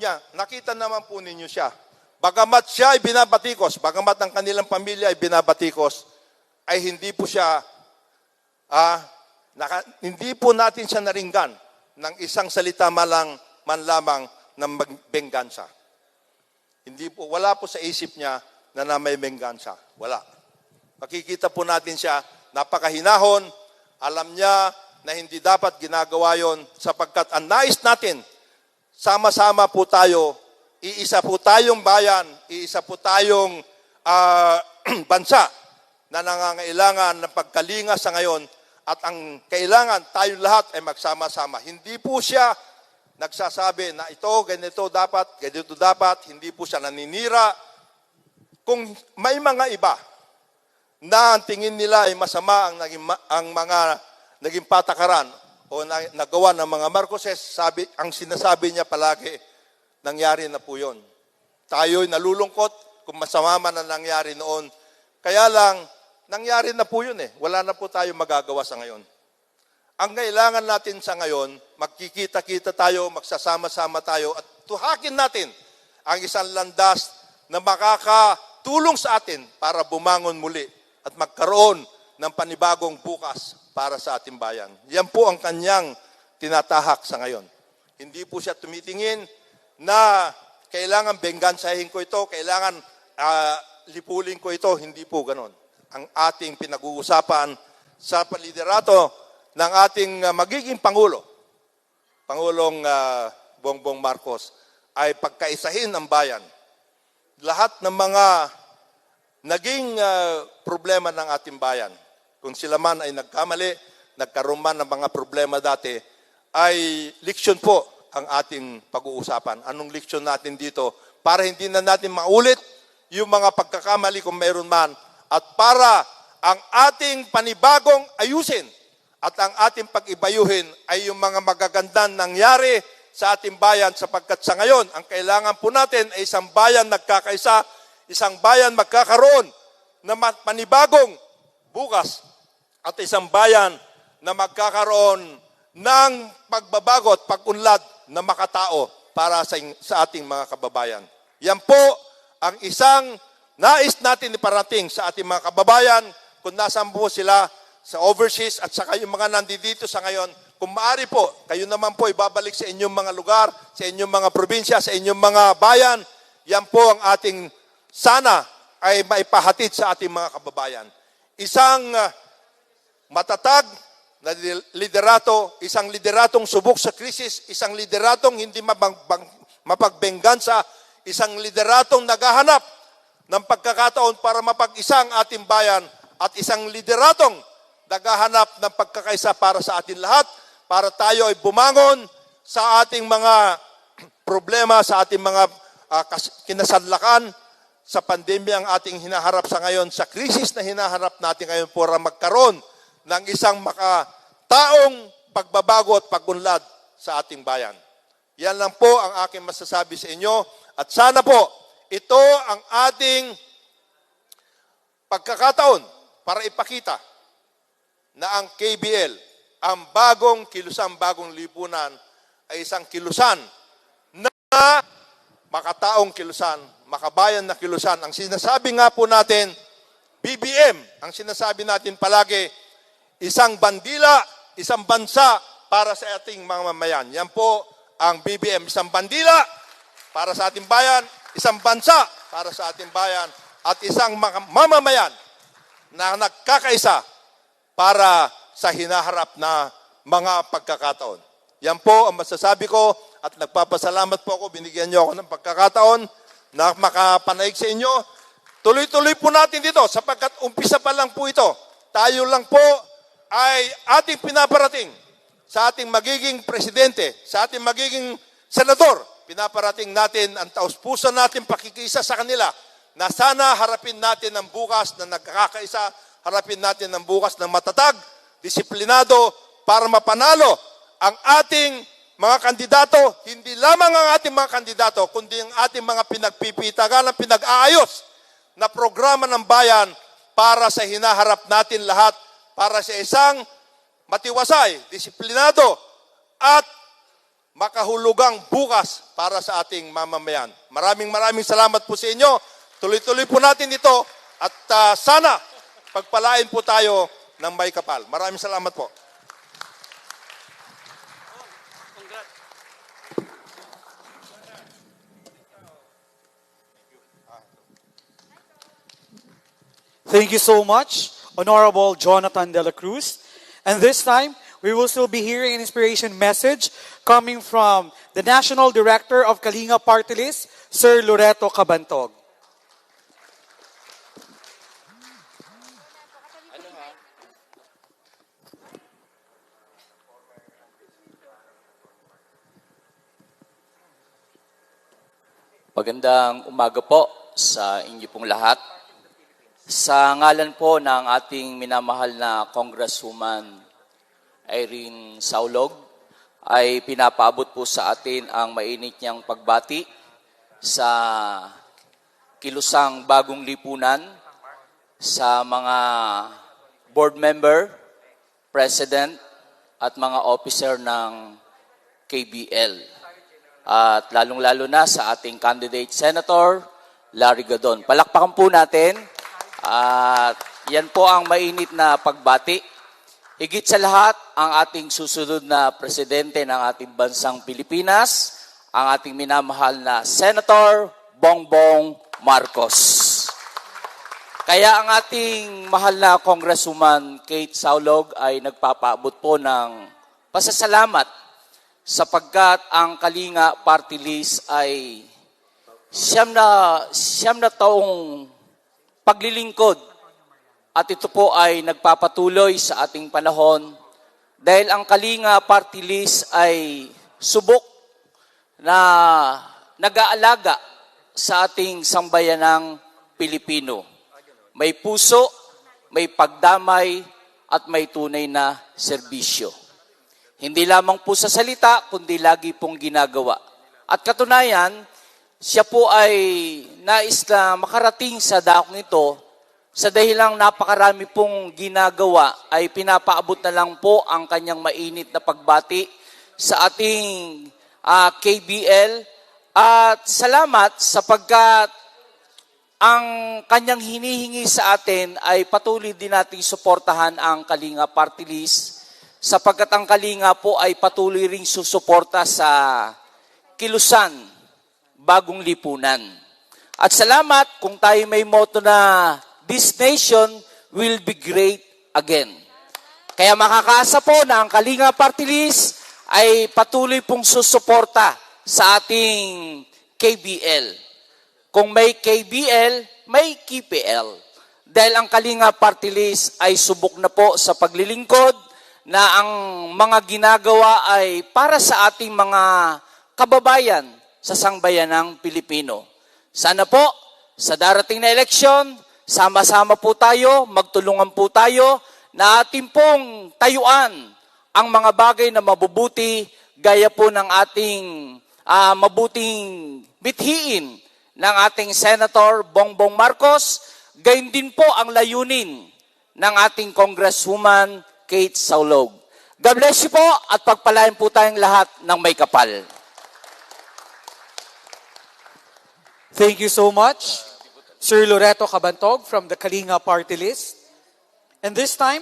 ninyo siya. Bagamat siya ay binabatikos, bagamat ang kanilang pamilya ay binabatikos, ay hindi po siya, hindi po natin siya naringgan ng isang salita man lamang ng benggansa. Wala po sa isip niya na may benggansa. Wala. Makikita po natin siya, napakahinahon, alam niya na hindi dapat ginagawa yon sapagkat ang nais natin, sama-sama po tayo, iisa po tayong bayan, iisa po tayong bansa na nangangailangan ng pagkalinga sa ngayon at ang kailangan tayong lahat ay magsama-sama. Hindi po siya nagsasabi na ito, ganito dapat, hindi po siya naninira. Kung may mga iba na ang tingin nila ay masama ang mga naging patakaran o nagawa ng mga Marcoses, ang sinasabi niya palagi, nangyari na po yun. Tayo'y nalulungkot kung masama man ang nangyari noon. Kaya lang, nangyari na po yun eh. Wala na po tayo magagawa sa ngayon. Ang kailangan natin sa ngayon, magkikita-kita tayo, magsasama-sama tayo, at tuhakin natin ang isang landas na makakatulong sa atin para bumangon muli at magkaroon ng panibagong bukas para sa ating bayan. Yan po ang kanyang tinatahak sa ngayon. Hindi po siya tumitingin na kailangan benggansahin ko ito, kailangan lipulin ko ito. Hindi po ganon. Ang ating pinag-uusapan sa liderato ng ating magiging Pangulo, Pangulong Bongbong Marcos, ay pagkaisahin ang bayan. Lahat ng mga naging problema ng ating bayan, kung sila man ay nagkamali, nagkaroon man ng mga problema dati, ay leksyon po ang ating pag-uusapan. Anong leksyon natin dito? Para hindi na natin maulit yung mga pagkakamali kung mayroon man, at para ang ating panibagong ayusin at ang ating pag-ibayuhin ay yung mga magagandang nangyari sa ating bayan, sapagkat sa ngayon, ang kailangan po natin ay isang bayan nagkakaisa, isang bayan magkakaroon na panibagong bukas, at isang bayan na magkakaroon ng pagbabago at pag-unlad na makatao para sa ating mga kababayan. Yan po ang isang nais natin iparating sa ating mga kababayan kung nasaan po sila sa overseas at saka yung mga nandito sa ngayon. Kung maaari po, kayo naman po ibabalik sa inyong mga lugar, sa inyong mga probinsya, sa inyong mga bayan. Yan po ang ating sana ay maipahatid sa ating mga kababayan. Isang matatag na liderato, isang lideratong subok sa krisis, isang lideratong hindi mapagbenggansa, isang lideratong naghahanap ng pagkakataon para mapag-isa ang ating bayan, at isang lideratong naghahanap ng pagkakaisa para sa atin lahat, para tayo ay bumangon sa ating mga problema, sa ating mga kinasadlakan, sa pandemya ang ating hinaharap sa ngayon, sa krisis na hinaharap natin ngayon, para magkaroon ng isang makataong pagbabago at pagunlad sa ating bayan. Yan lang po ang aking masasabi sa inyo, at sana po ito ang ating pagkakataon para ipakita na ang KBL, ang bagong kilusan, bagong lipunan, ay isang kilusan na makataong kilusan, makabayan na kilusan. Ang sinasabi nga po natin, BBM, ang sinasabi natin palagi, isang bandila, isang bansa para sa ating mga mamayan. Yan po ang BBM, isang bandila para sa ating bayan, isang bansa para sa ating bayan, at isang mamamayan na nagkakaisa para sa hinaharap na mga pagkakataon. Yan po ang masasabi ko, at nagpapasalamat po ako, binigyan niyo ako ng pagkakataon na makapanaig sa inyo. Tuloy-tuloy po natin dito, sapagkat umpisa pa lang po ito. Tayo lang po ay ating pinaparating sa ating magiging presidente, sa ating magiging senador. Pinaparating natin ang taus-puso natin pakikisa sa kanila na sana harapin natin ang bukas na nagkakaisa, harapin natin ang bukas na matatag, disiplinado, para mapanalo ang ating mga kandidato, hindi lamang ang ating mga kandidato, kundi ang ating mga pinagpipitagan, pinag-aayos na programa ng bayan para sa hinaharap natin lahat, para sa isang matiwasay, disiplinado, at makahulugang bukas para sa ating mamamayan. Maraming salamat po sa inyo. Tuloy-tuloy po natin ito, at sana pagpalain po tayo ng may kapal. Maraming salamat po. Thank you so much, Honorable Jonathan De La Cruz. And this time, we will still be hearing an inspiration message coming from the National Director of Kalinga Party List, Sir Loreto Cabantog. Magandang umaga po sa inyo pong lahat. Sa ngalan po ng ating minamahal na Congresswoman Irene Saulog, ay pinapaabot po sa atin ang mainit niyang pagbati sa kilusang bagong lipunan, sa mga board member, president, at mga officer ng KBL. At lalong-lalo na sa ating candidate Senator Larry Gadon. Palakpakan po natin. At yan po ang mainit na pagbati. Higit sa lahat, ang ating susunod na presidente ng ating bansang Pilipinas, ang ating minamahal na Senator Bongbong Marcos. Kaya ang ating mahal na Congresswoman Kate Saulog ay nagpapaabot po ng pasasalamat sapagkat ang Kalinga Party List ay siyam na taong paglilingkod at ito po ay nagpapatuloy sa ating panahon dahil ang Kalinga Party List ay subok na nag-aalaga sa ating sambayanang Pilipino. May puso, may pagdamay at may tunay na serbisyo. Hindi lamang po sa salita, kundi lagi pong ginagawa. At katunayan, siya po ay nais na makarating sa dakong ito sa dahilang napakarami pong ginagawa ay pinapaabot na lang po ang kanyang mainit na pagbati sa ating KBL. At salamat sapagkat ang kanyang hinihingi sa atin ay patuloy din nating suportahan ang Kalinga Party List sapagkat ang Kalinga po ay patuloy ring susuporta sa kilusan, bagong lipunan. At salamat kung tayo may motto na this nation will be great again. Kaya makakaasa po na ang Kalinga Party List ay patuloy pong susuporta sa ating KBL. Kung may KBL, may KPL. Dahil ang Kalinga Party List ay subok na po sa paglilingkod na ang mga ginagawa ay para sa ating mga kababayan sa sangbayanang Pilipino. Sana po, sa darating na eleksyon, sama-sama po tayo, magtulungan po tayo na ating pong tayuan ang mga bagay na mabubuti gaya po ng ating mabuting bithiin ng ating Senator Bongbong Marcos, gayon din po ang layunin ng ating Congresswoman Kate Saulog. God bless you po at pagpalain po tayong lahat ng may kapal. Thank you so much, Sir Loreto Cabantog from the Kalinga Party List. And this time,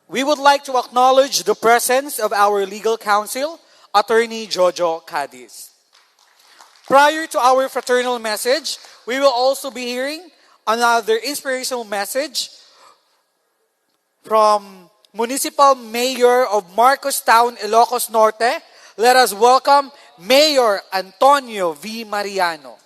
we would like to acknowledge the presence of our legal counsel, Attorney Jojo Cadiz. Prior to our fraternal message, we will also be hearing another inspirational message from Municipal Mayor of Marcos Town, Ilocos Norte. Let us welcome Mayor Antonio V. Mariano.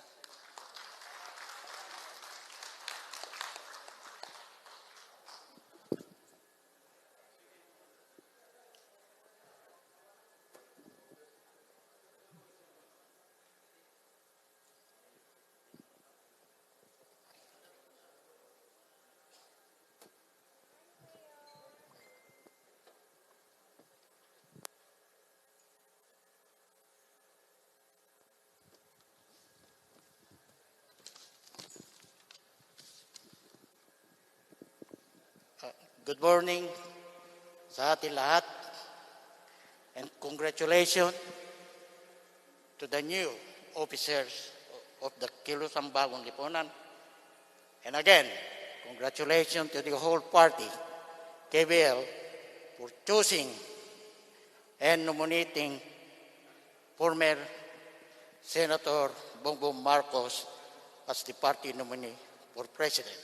Good morning sa ating lahat and congratulations to the new officers of the Kilusang Bagong Lipunan. And again, congratulations to the whole party, KBL, for choosing and nominating former Senator Bongbong Marcos as the party nominee for president.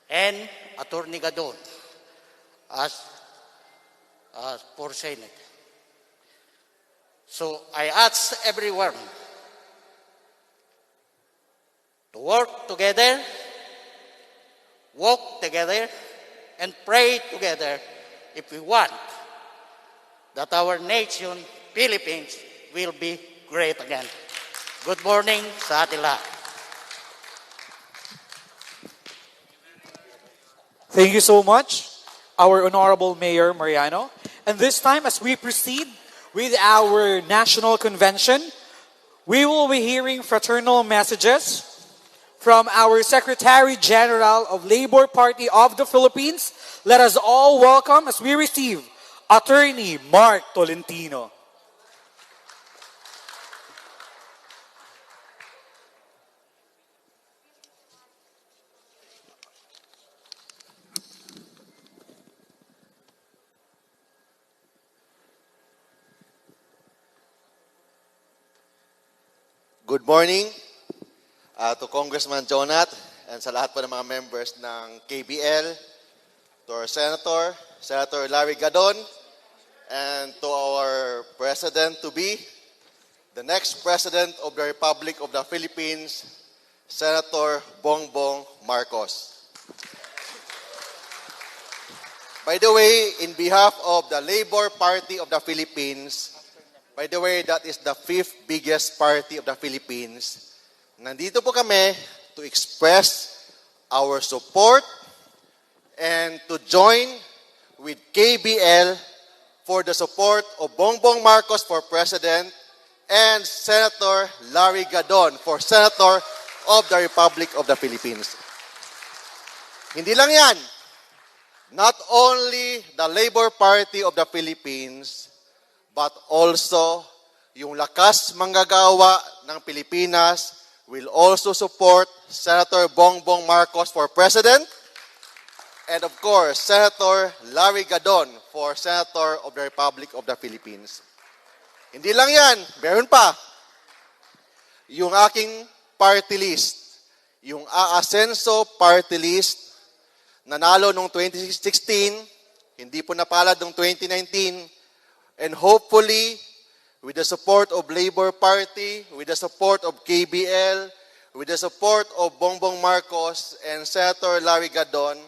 And Attorney Gadon as for Senate. So I ask everyone to work together, walk together, and pray together if we want that our nation, Philippines, will be great again. Good morning sa ating lahat. Thank you so much, our Honorable Mayor Mariano. And this time, as we proceed with our national convention, we will be hearing fraternal messages from our Secretary General of Labor Party of the Philippines. Let us all welcome as we receive Attorney Mark Tolentino. Good morning to Congressman Jonat and sa lahat po ng mga members ng KBL, to our Senator Larry Gadon, and to our President-to-be, the next President of the Republic of the Philippines, Senator Bongbong Marcos. By the way, in behalf of the Labor Party of the Philippines, by the way, that is the 5th biggest party of the Philippines. Nandito po kami to express our support and to join with KBL for the support of Bongbong Marcos for President and Senator Larry Gadon for Senator of the Republic of the Philippines. Hindi lang yan. Not only the Labor Party of the Philippines, but also yung lakas manggagawa ng Pilipinas will also support Senator Bongbong Marcos for President and of course, Senator Larry Gadon for Senator of the Republic of the Philippines. Hindi lang yan, meron pa. Yung aking party list, yung Aasenso party list, nanalo noong 2016, hindi po napalad noong 2019, and hopefully, with the support of Labor Party, with the support of KBL, with the support of Bongbong Marcos and Senator Larry Gadon,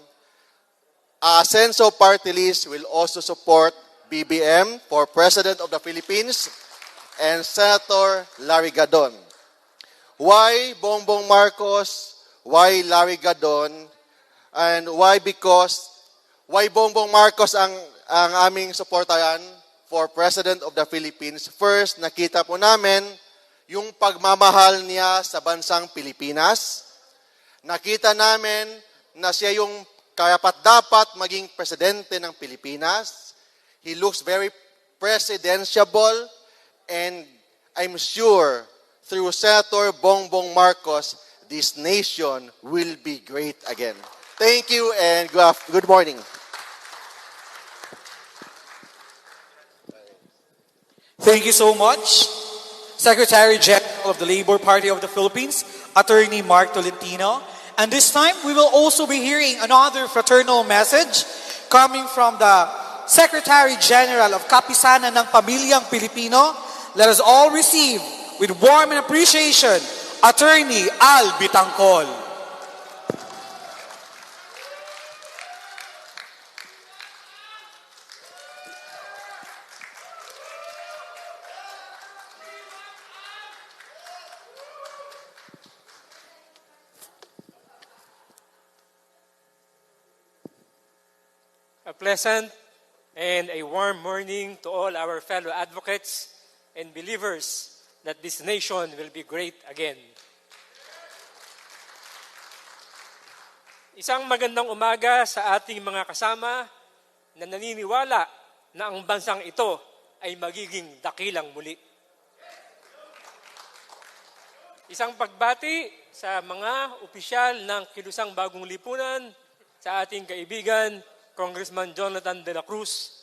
Aasenso Party List will also support BBM for President of the Philippines and Senator Larry Gadon. Why Bongbong Marcos? Why Larry Gadon? And why Bongbong Marcos ang aming suportahan for President of the Philippines? First, nakita po namin yung pagmamahal niya sa bansang Pilipinas. Nakita namin na siya yung karapat-dapat maging presidente ng Pilipinas. He looks very presidentiable, and I'm sure through Senator Bongbong Marcos, this nation will be great again. Thank you and good morning. Thank you so much, Secretary General of the Labor Party of the Philippines, Attorney Mark Tolentino. And this time, we will also be hearing another fraternal message coming from the Secretary General of Kapisanan ng Pamilyang Pilipino. Let us all receive with warm and appreciation, Attorney Al Bitangcol. A pleasant and a warm morning to all our fellow advocates and believers that this nation will be great again. Isang magandang umaga sa ating mga kasama na naniniwala na ang bansang ito ay magiging dakilang muli. Isang pagbati sa mga opisyal ng Kilusang Bagong Lipunan, sa ating kaibigan, Congressman Jonathan de la Cruz,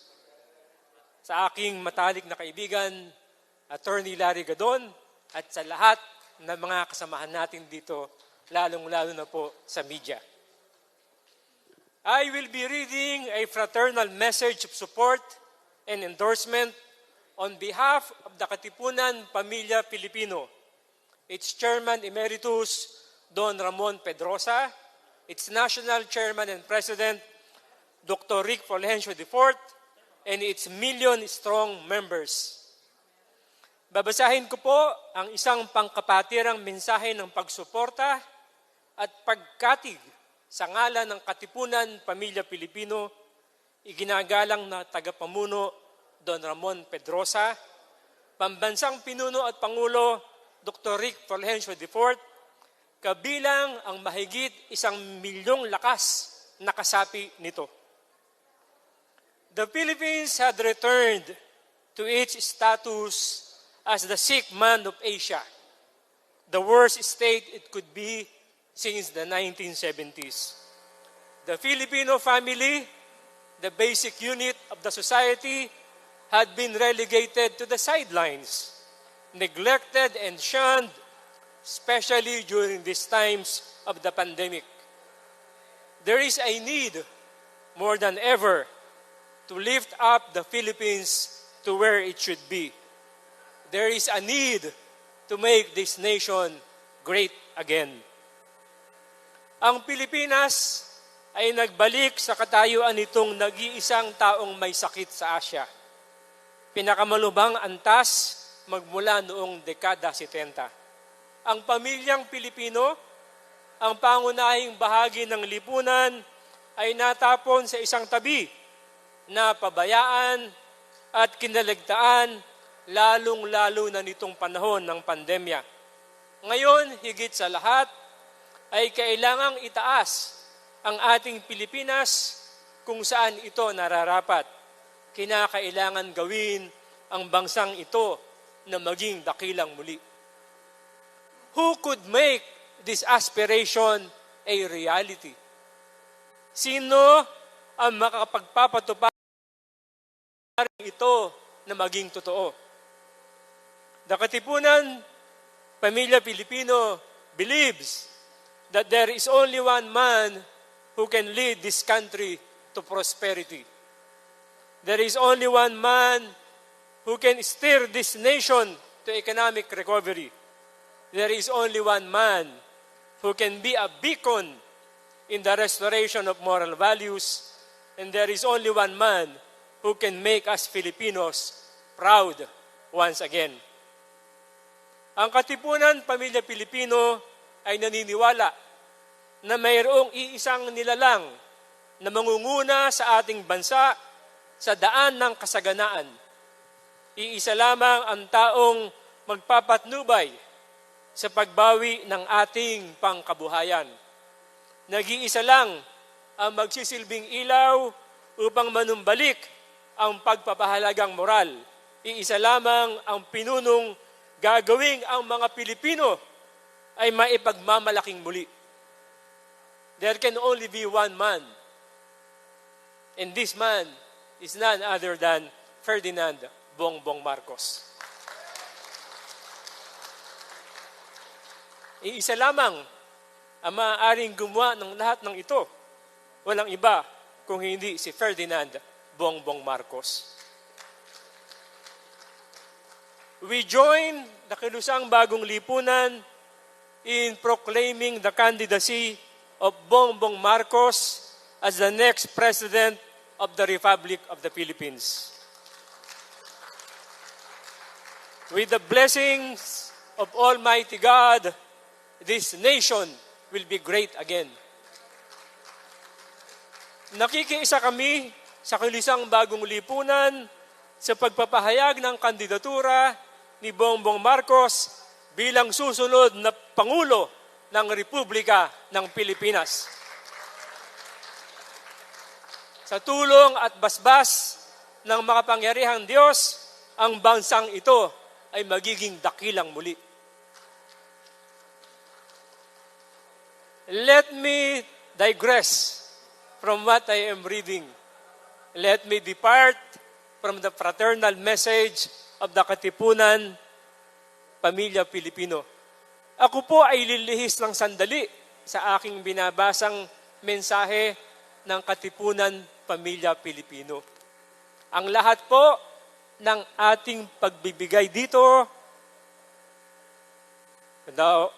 sa aking matalik na kaibigan, Attorney Larry Gadon, at sa lahat ng mga kasamahan natin dito, lalong-lalo na po sa media. I will be reading a fraternal message of support and endorsement on behalf of the Katipunan Pamilya Pilipino, its Chairman Emeritus, Don Ramon Pedrosa, its National Chairman and President, Dr. Rick Fulgencio IV, and its million-strong members. Babasahin ko po ang isang pangkapatirang mensahe ng pagsuporta at pagkatig sa ngalan ng Katipunan Pamilya Pilipino, iginagalang na tagapamuno Don Ramon Pedrosa, Pambansang Pinuno at Pangulo Dr. Rick Fulgencio IV, kabilang ang mahigit 1 milyong lakas na kasapi nito. The Philippines had returned to its status as the sick man of Asia, the worst state it could be since the 1970s. The Filipino family, the basic unit of the society, had been relegated to the sidelines, neglected and shunned, especially during these times of the pandemic. There is a need, more than ever, to lift up the Philippines to where it should be. There is a need to make this nation great again. Ang Pilipinas ay nagbalik sa katayuan nitong nag-iisang taong may sakit sa Asia. Pinakamalubhang antas magmula noong dekada 70. Ang pamilyang Pilipino, ang pangunahing bahagi ng lipunan, ay natapon sa isang tabi na pabayaan at kinaligtaan, lalong-lalo na nitong panahon ng pandemya. Ngayon, higit sa lahat, ay kailangang itaas ang ating Pilipinas kung saan ito nararapat. Kinakailangan gawin ang bansang ito na maging dakilang muli. Who could make this aspiration a reality? Sino ang makakapagpapatupad ito na maging totoo? The Katipunan Pamilya Pilipino believes that there is only one man who can lead this country to prosperity. There is only one man who can steer this nation to economic recovery. There is only one man who can be a beacon in the restoration of moral values, and there is only one man who can make us Filipinos proud once again. Ang Katipunan Pamilya Pilipino ay naniniwala na mayroong iisang nilalang na mangunguna sa ating bansa sa daan ng kasaganaan. Iisa lamang ang taong magpapatnubay sa pagbawi ng ating pangkabuhayan. Nag-iisa lang ang magsisilbing ilaw upang manumbalik ang pagpapahalagang moral. Iisa lamang ang pinunong gagawing ang mga Pilipino ay maipagmamalaking muli. There can only be one man. And this man is none other than Ferdinand Bongbong Marcos. Iisa lamang ang maaaring gumawa ng lahat ng ito. Walang iba kung hindi si Ferdinand Bongbong Marcos. We join the Kilusang Bagong Lipunan in proclaiming the candidacy of Bongbong Marcos as the next President of the Republic of the Philippines. With the blessings of Almighty God, this nation will be great again. Nakikiisa kami sa Kilusang Bagong Lipunan sa pagpapahayag ng kandidatura ni Bongbong Marcos bilang susunod na Pangulo ng Republika ng Pilipinas. Sa tulong at basbas ng makapangyarihang Diyos, ang bansang ito ay magiging dakilang muli. Let me digress from what I am reading. Let me depart from the fraternal message of the Katipunan Pamilya Pilipino. Ako po ay lilihis ng sandali sa aking binabasang mensahe ng Katipunan Pamilya Pilipino. Ang lahat po ng ating pagbibigay dito,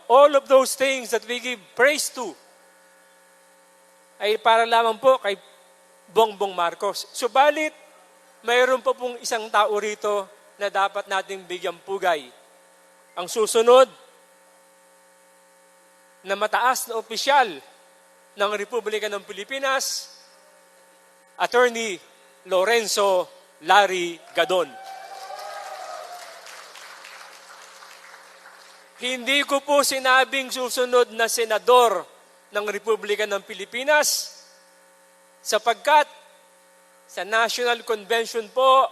all of those things that we give praise to, ay para lamang po kay Bongbong Marcos. Subalit, mayroon pa pong isang tao rito na dapat nating bigyang pugay. Ang susunod na mataas na opisyal ng Republika ng Pilipinas, Attorney Lorenzo Larry Gadon. Hindi ko po sinabing susunod na senador ng Republika ng Pilipinas sapagkat sa National Convention po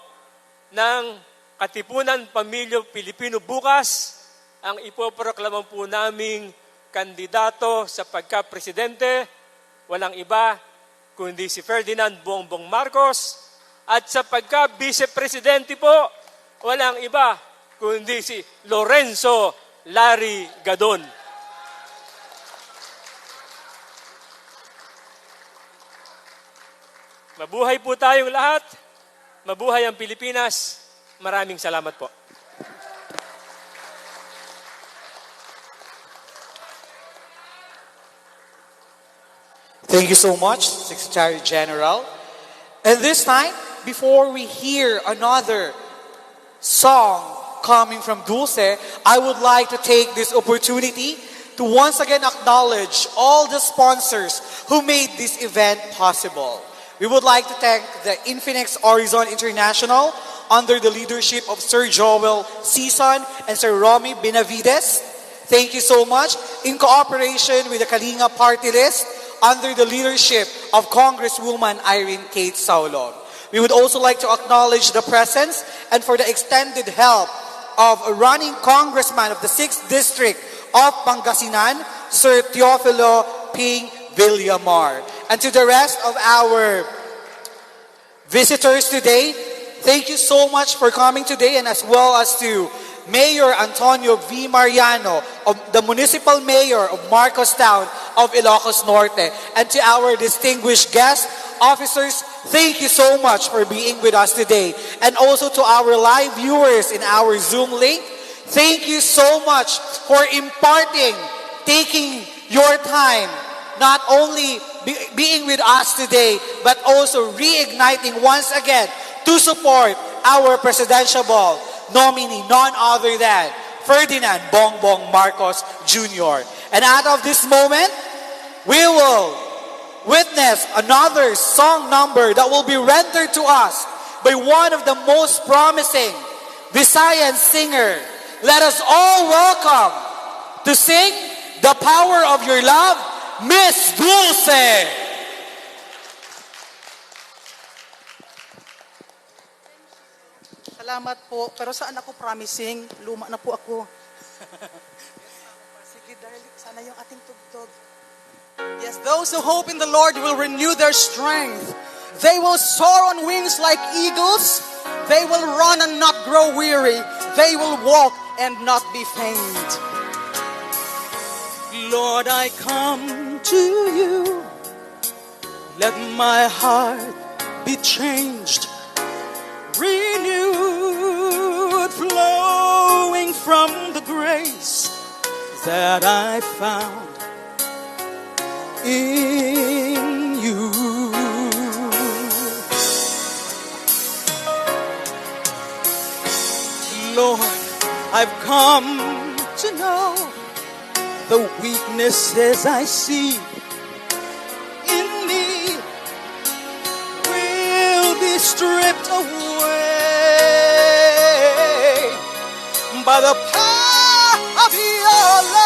ng Katipunan Pamilya Pilipino bukas, ang ipoproklama po naming kandidato sa pagka-presidente, walang iba kundi si Ferdinand Bongbong Marcos, at sa pagka-vice-presidente po, walang iba kundi si Lorenzo Larry Gadon. Mabuhay po tayong lahat. Mabuhay ang Pilipinas. Maraming salamat po. Thank you so much, Secretary General. And this time, before we hear another song coming from Dulce, I would like to take this opportunity to once again acknowledge all the sponsors who made this event possible. We would like to thank the Infinix Horizon International under the leadership of Sir Joel Sison and Sir Romy Benavides. Thank you so much. In cooperation with the Kalinga Party List under the leadership of Congresswoman Irene Kate Saulog. We would also like to acknowledge the presence and for the extended help of a running congressman of the 6th District of Pangasinan, Sir Teofilo Ping Villamar. And to the rest of our visitors today, thank you so much for coming today, and as well as to Mayor Antonio V. Mariano, of the Municipal Mayor of Marcos Town of Ilocos Norte. And to our distinguished guests, officers, thank you so much for being with us today. And also to our live viewers in our Zoom link, thank you so much for taking your time, not only being with us today, but also reigniting once again to support our presidential nominee, none other than Ferdinand Bongbong Marcos Jr. And out of this moment, we will witness another song number that will be rendered to us by one of the most promising Visayan singer. Let us all welcome to sing The Power of Your Love, Miss Dulce. Salamat po. Pero saan ako promising? Luma na po ako. Sige, darling. Sana yung ating tugtog. Yes, those who hope in the Lord will renew their strength. They will soar on wings like eagles. They will run and not grow weary. They will walk and not be faint. Lord, I come to you. Let my heart be changed, renewed, flowing from the grace that I found in you. Lord, I've come to know the weaknesses I see in me will be stripped away by the power of your love.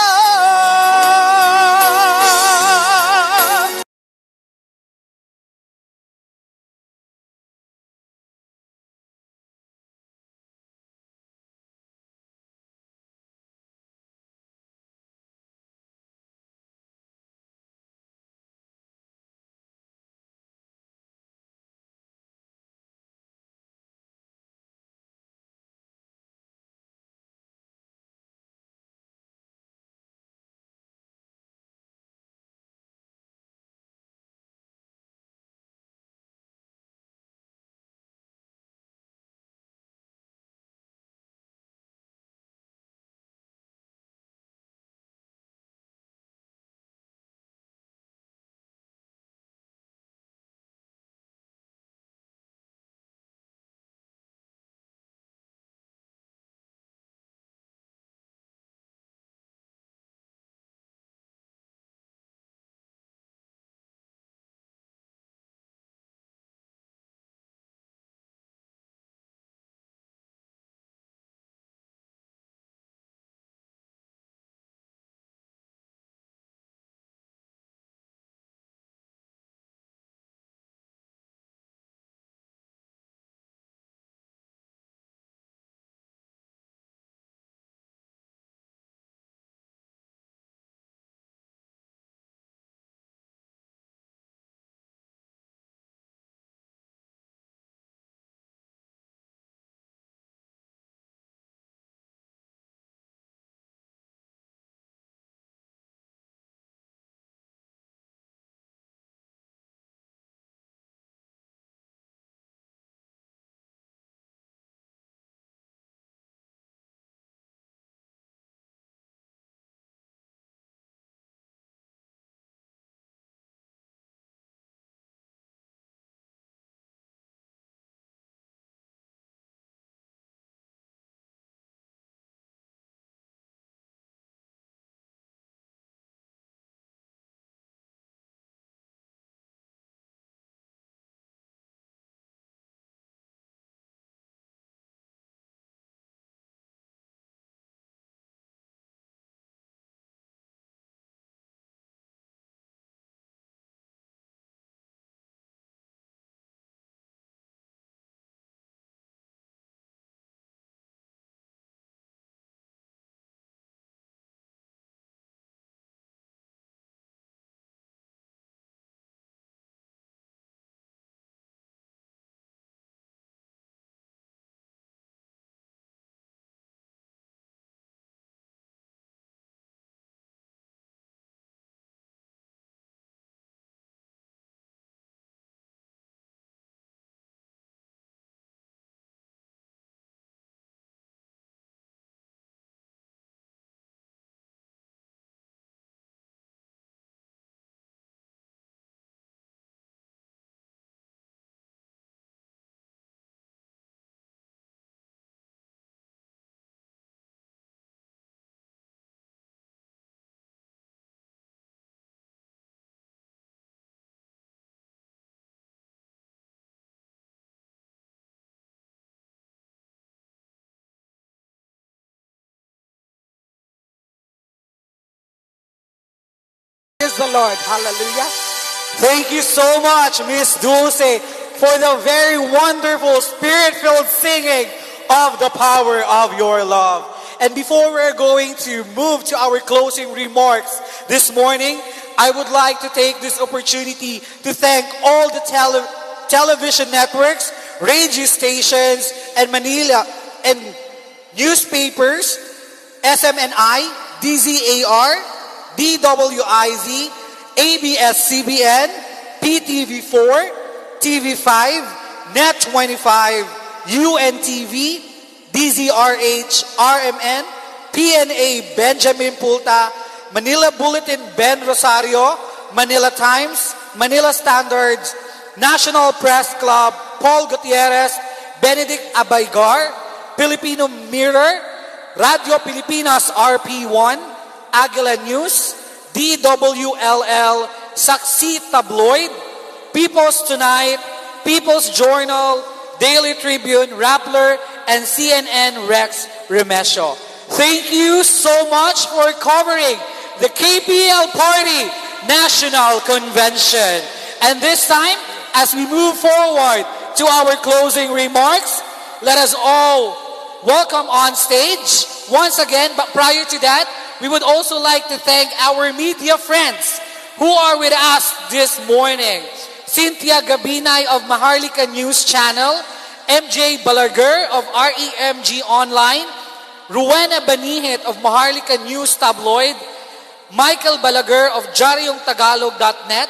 the Lord. Hallelujah. Thank you so much, Miss Dulce, for the very wonderful spirit-filled singing of the power of your love. And before we're going to move to our closing remarks this morning, I would like to take this opportunity to thank all the television networks, radio stations, and Manila and newspapers, SMNI, DZAR, DWIZ, ABS-CBN, PTV4, TV5, Net25, UNTV, DZRH, RMN, PNA Benjamin Pulta, Manila Bulletin Ben Rosario, Manila Times, Manila Standards, National Press Club Paul Gutierrez, Benedict Abaygar, Filipino Mirror, Radio Pilipinas RP1, Agila News, DWLL, Saksi Tabloid, People's Tonight, People's Journal, Daily Tribune, Rappler, and CNN Rex Remesio. Thank you so much for covering the KPL Party National Convention. And this time, as we move forward to our closing remarks, let us all welcome on stage once again. But prior to that, we would also like to thank our media friends who are with us this morning. Cynthia Gabinay of Maharlika News Channel, MJ Balaguer of REMG Online, Rowena Banihit of Maharlika News Tabloid, Michael Balaguer of JaryongTagalog.net,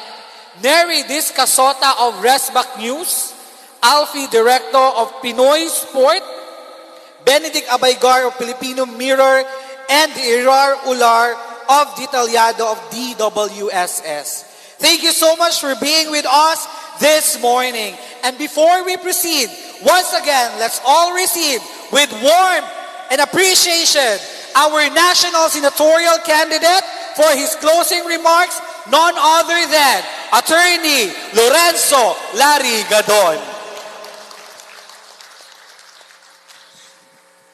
Neri Discasota of Resbac News, Alfie Directo of Pinoy Sport, Benedict Abaygar of Filipino Mirror, and Irar Ular of Detallado of DWSS. Thank you so much for being with us this morning. And before we proceed, once again, let's all receive with warmth and appreciation our national senatorial candidate for his closing remarks, none other than Attorney Lorenzo Larry Gadon.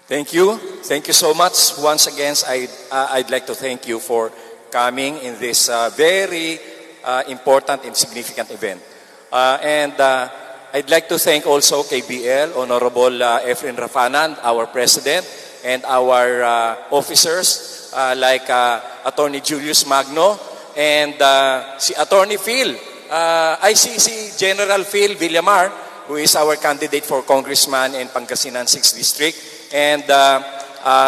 Thank you. Thank you so much. Once again, I'd like to thank you for coming in this very important and significant event. I'd like to thank also KBL, Honorable Efren Rafanan, our President, and our officers like Attorney Julius Magno and si Attorney Phil, ICC General Phil Villamar, who is our candidate for Congressman in Pangasinan 6th District, and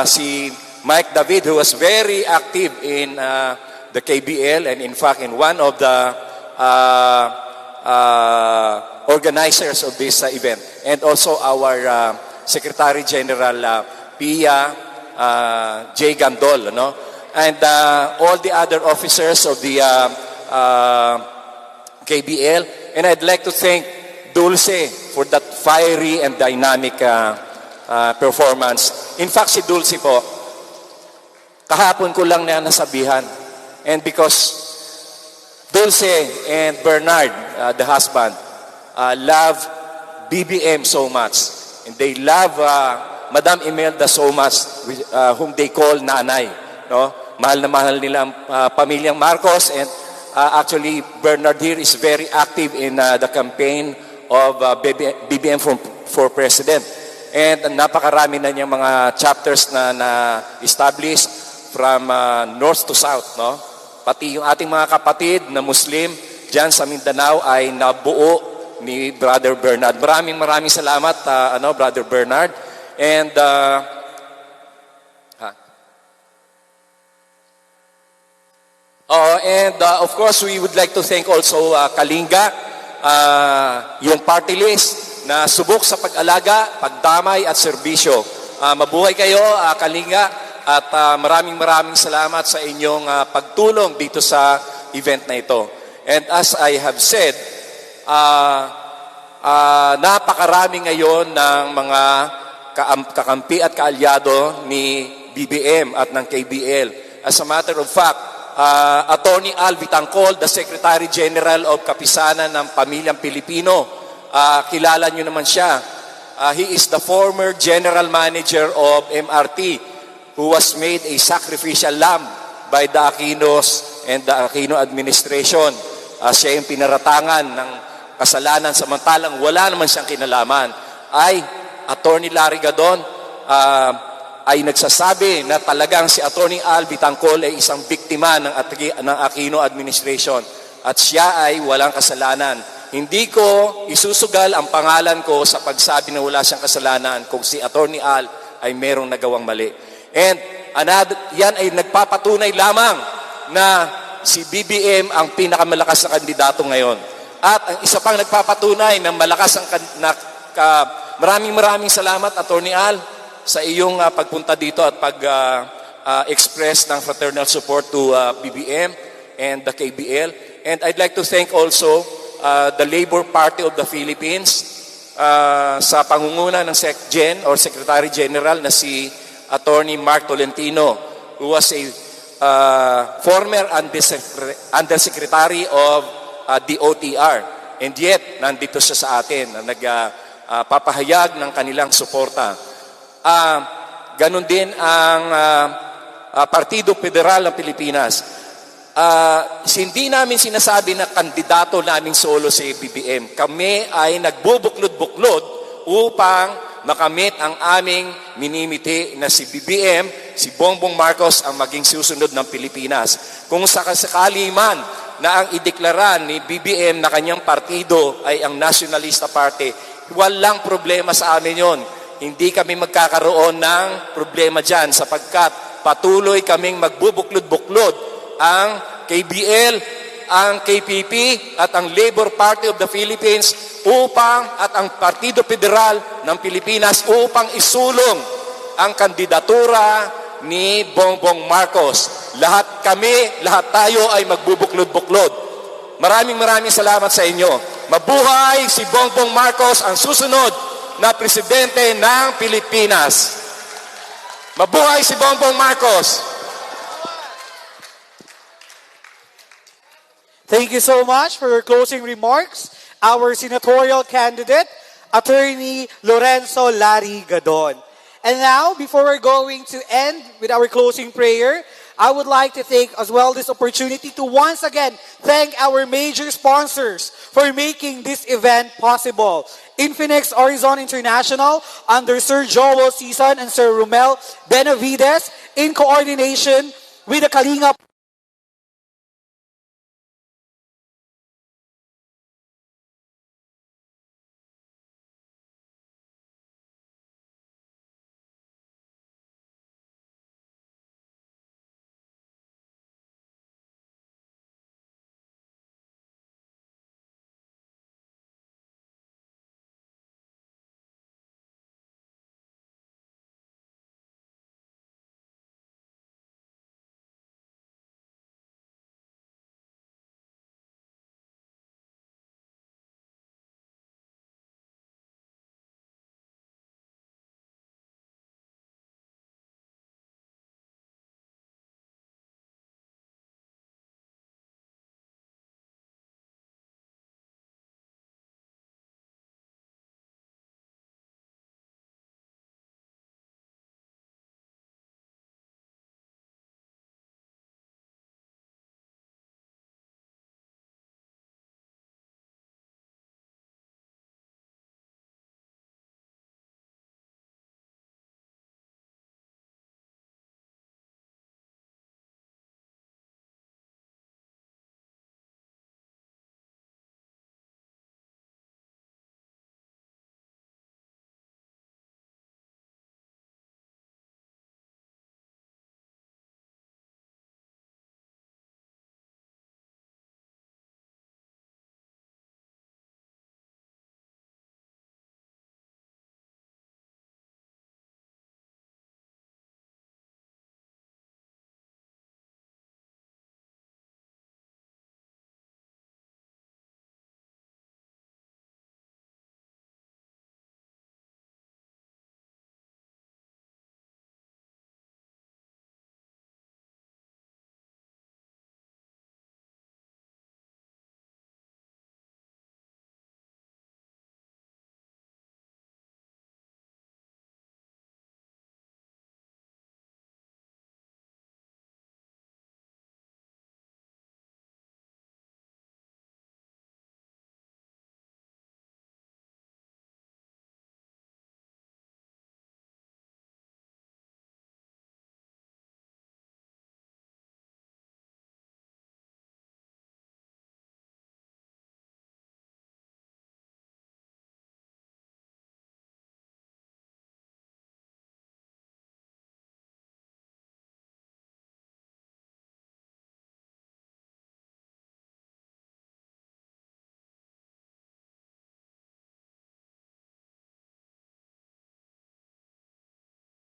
si Mike David, who was very active in the KBL and in fact in one of the organizers of this event, and also our Secretary General Pia J. Gandol, no? And all the other officers of the KBL. And I'd like to thank Dulce for that fiery and dynamic performance. In fact, si Dulce po, kahapon ko lang na nasabihan. And because Dulce and Bernard, the husband, love BBM so much. And they love Madam Imelda so much, whom they call Nanay. No? Mahal na mahal nila ang pamilyang Marcos. And actually, Bernard here is very active in the campaign of BBM for President. And napakarami na niyang mga chapters na established from north to south. No? Pati yung ating mga kapatid na Muslim dyan sa Mindanao ay nabuo ni Brother Bernard. Maraming salamat, Brother Bernard. And of course, we would like to thank also Kalinga, yung party list na subok sa pag-alaga, pagdamay at serbisyo. Mabuhay kayo, Kalinga. At maraming salamat sa inyong pagtulong dito sa event na ito. And as I have said, napakarami ngayon ng mga kakampi at kaalyado ni BBM at ng KBL. As a matter of fact, Attorney Al Vitangcol, the Secretary General of Kapisanan ng Pamilyang Pilipino, kilala nyo naman siya. He is the former General Manager of MRT, who was made a sacrificial lamb by the Aquinos and the Aquino administration. Siya yung pinaratangan ng kasalanan samantalang wala naman siyang kinalaman. Ay Attorney Larry Gadon ay nagsasabi na talagang si Attorney Al Bitangcol ay isang biktima ng Aquino administration at siya ay walang kasalanan. Hindi ko isusugal ang pangalan ko sa pagsabi na wala siyang kasalanan kung si Attorney Al ay merong nagawang mali. And yan ay nagpapatunay lamang na si BBM ang pinakamalakas na kandidato ngayon. At ang isa pang nagpapatunay na malakas ang maraming salamat Attorney Al sa iyong pagpunta dito at pag-express ng fraternal support to BBM and the KBL. And I'd like to thank also the Labor Party of the Philippines sa pangunguna ng SecGen or Secretary General na si Attorney Mark Tolentino, who was a former Undersecretary of the OTR. And yet, nandito siya sa atin na nagpapahayag ng kanilang suporta. Ganon din ang Partido Federal ng Pilipinas. Hindi namin sinasabi na kandidato namin solo si BBM. Kami ay nagbubuklod-buklod upang makamit ang aming minimiti na si BBM, si Bongbong Marcos ang maging susunod ng Pilipinas. Kung sakasakali man na ang ideklara ni BBM na kanyang partido ay ang Nationalista Party, walang problema sa amin yon. Hindi kami magkakaroon ng problema dyan sapagkat patuloy kaming magbubuklod-buklod ang KBL, ang KPP at ang Labor Party of the Philippines at ang Partido Federal ng Pilipinas upang isulong ang kandidatura ni Bongbong Marcos. Lahat tayo ay magbubuklod-buklod. Maraming salamat sa inyo. Mabuhay si Bongbong Marcos, ang susunod na presidente ng Pilipinas. Mabuhay si Bongbong Marcos. Thank you so much for your closing remarks. Our senatorial candidate, Attorney Lorenzo Larry Gadon. And now, before we're going to end with our closing prayer, I would like to take as well this opportunity to once again thank our major sponsors for making this event possible. Infinix Horizon International under Sir Joel Season and Sir Romel Benavides in coordination with the Kalinga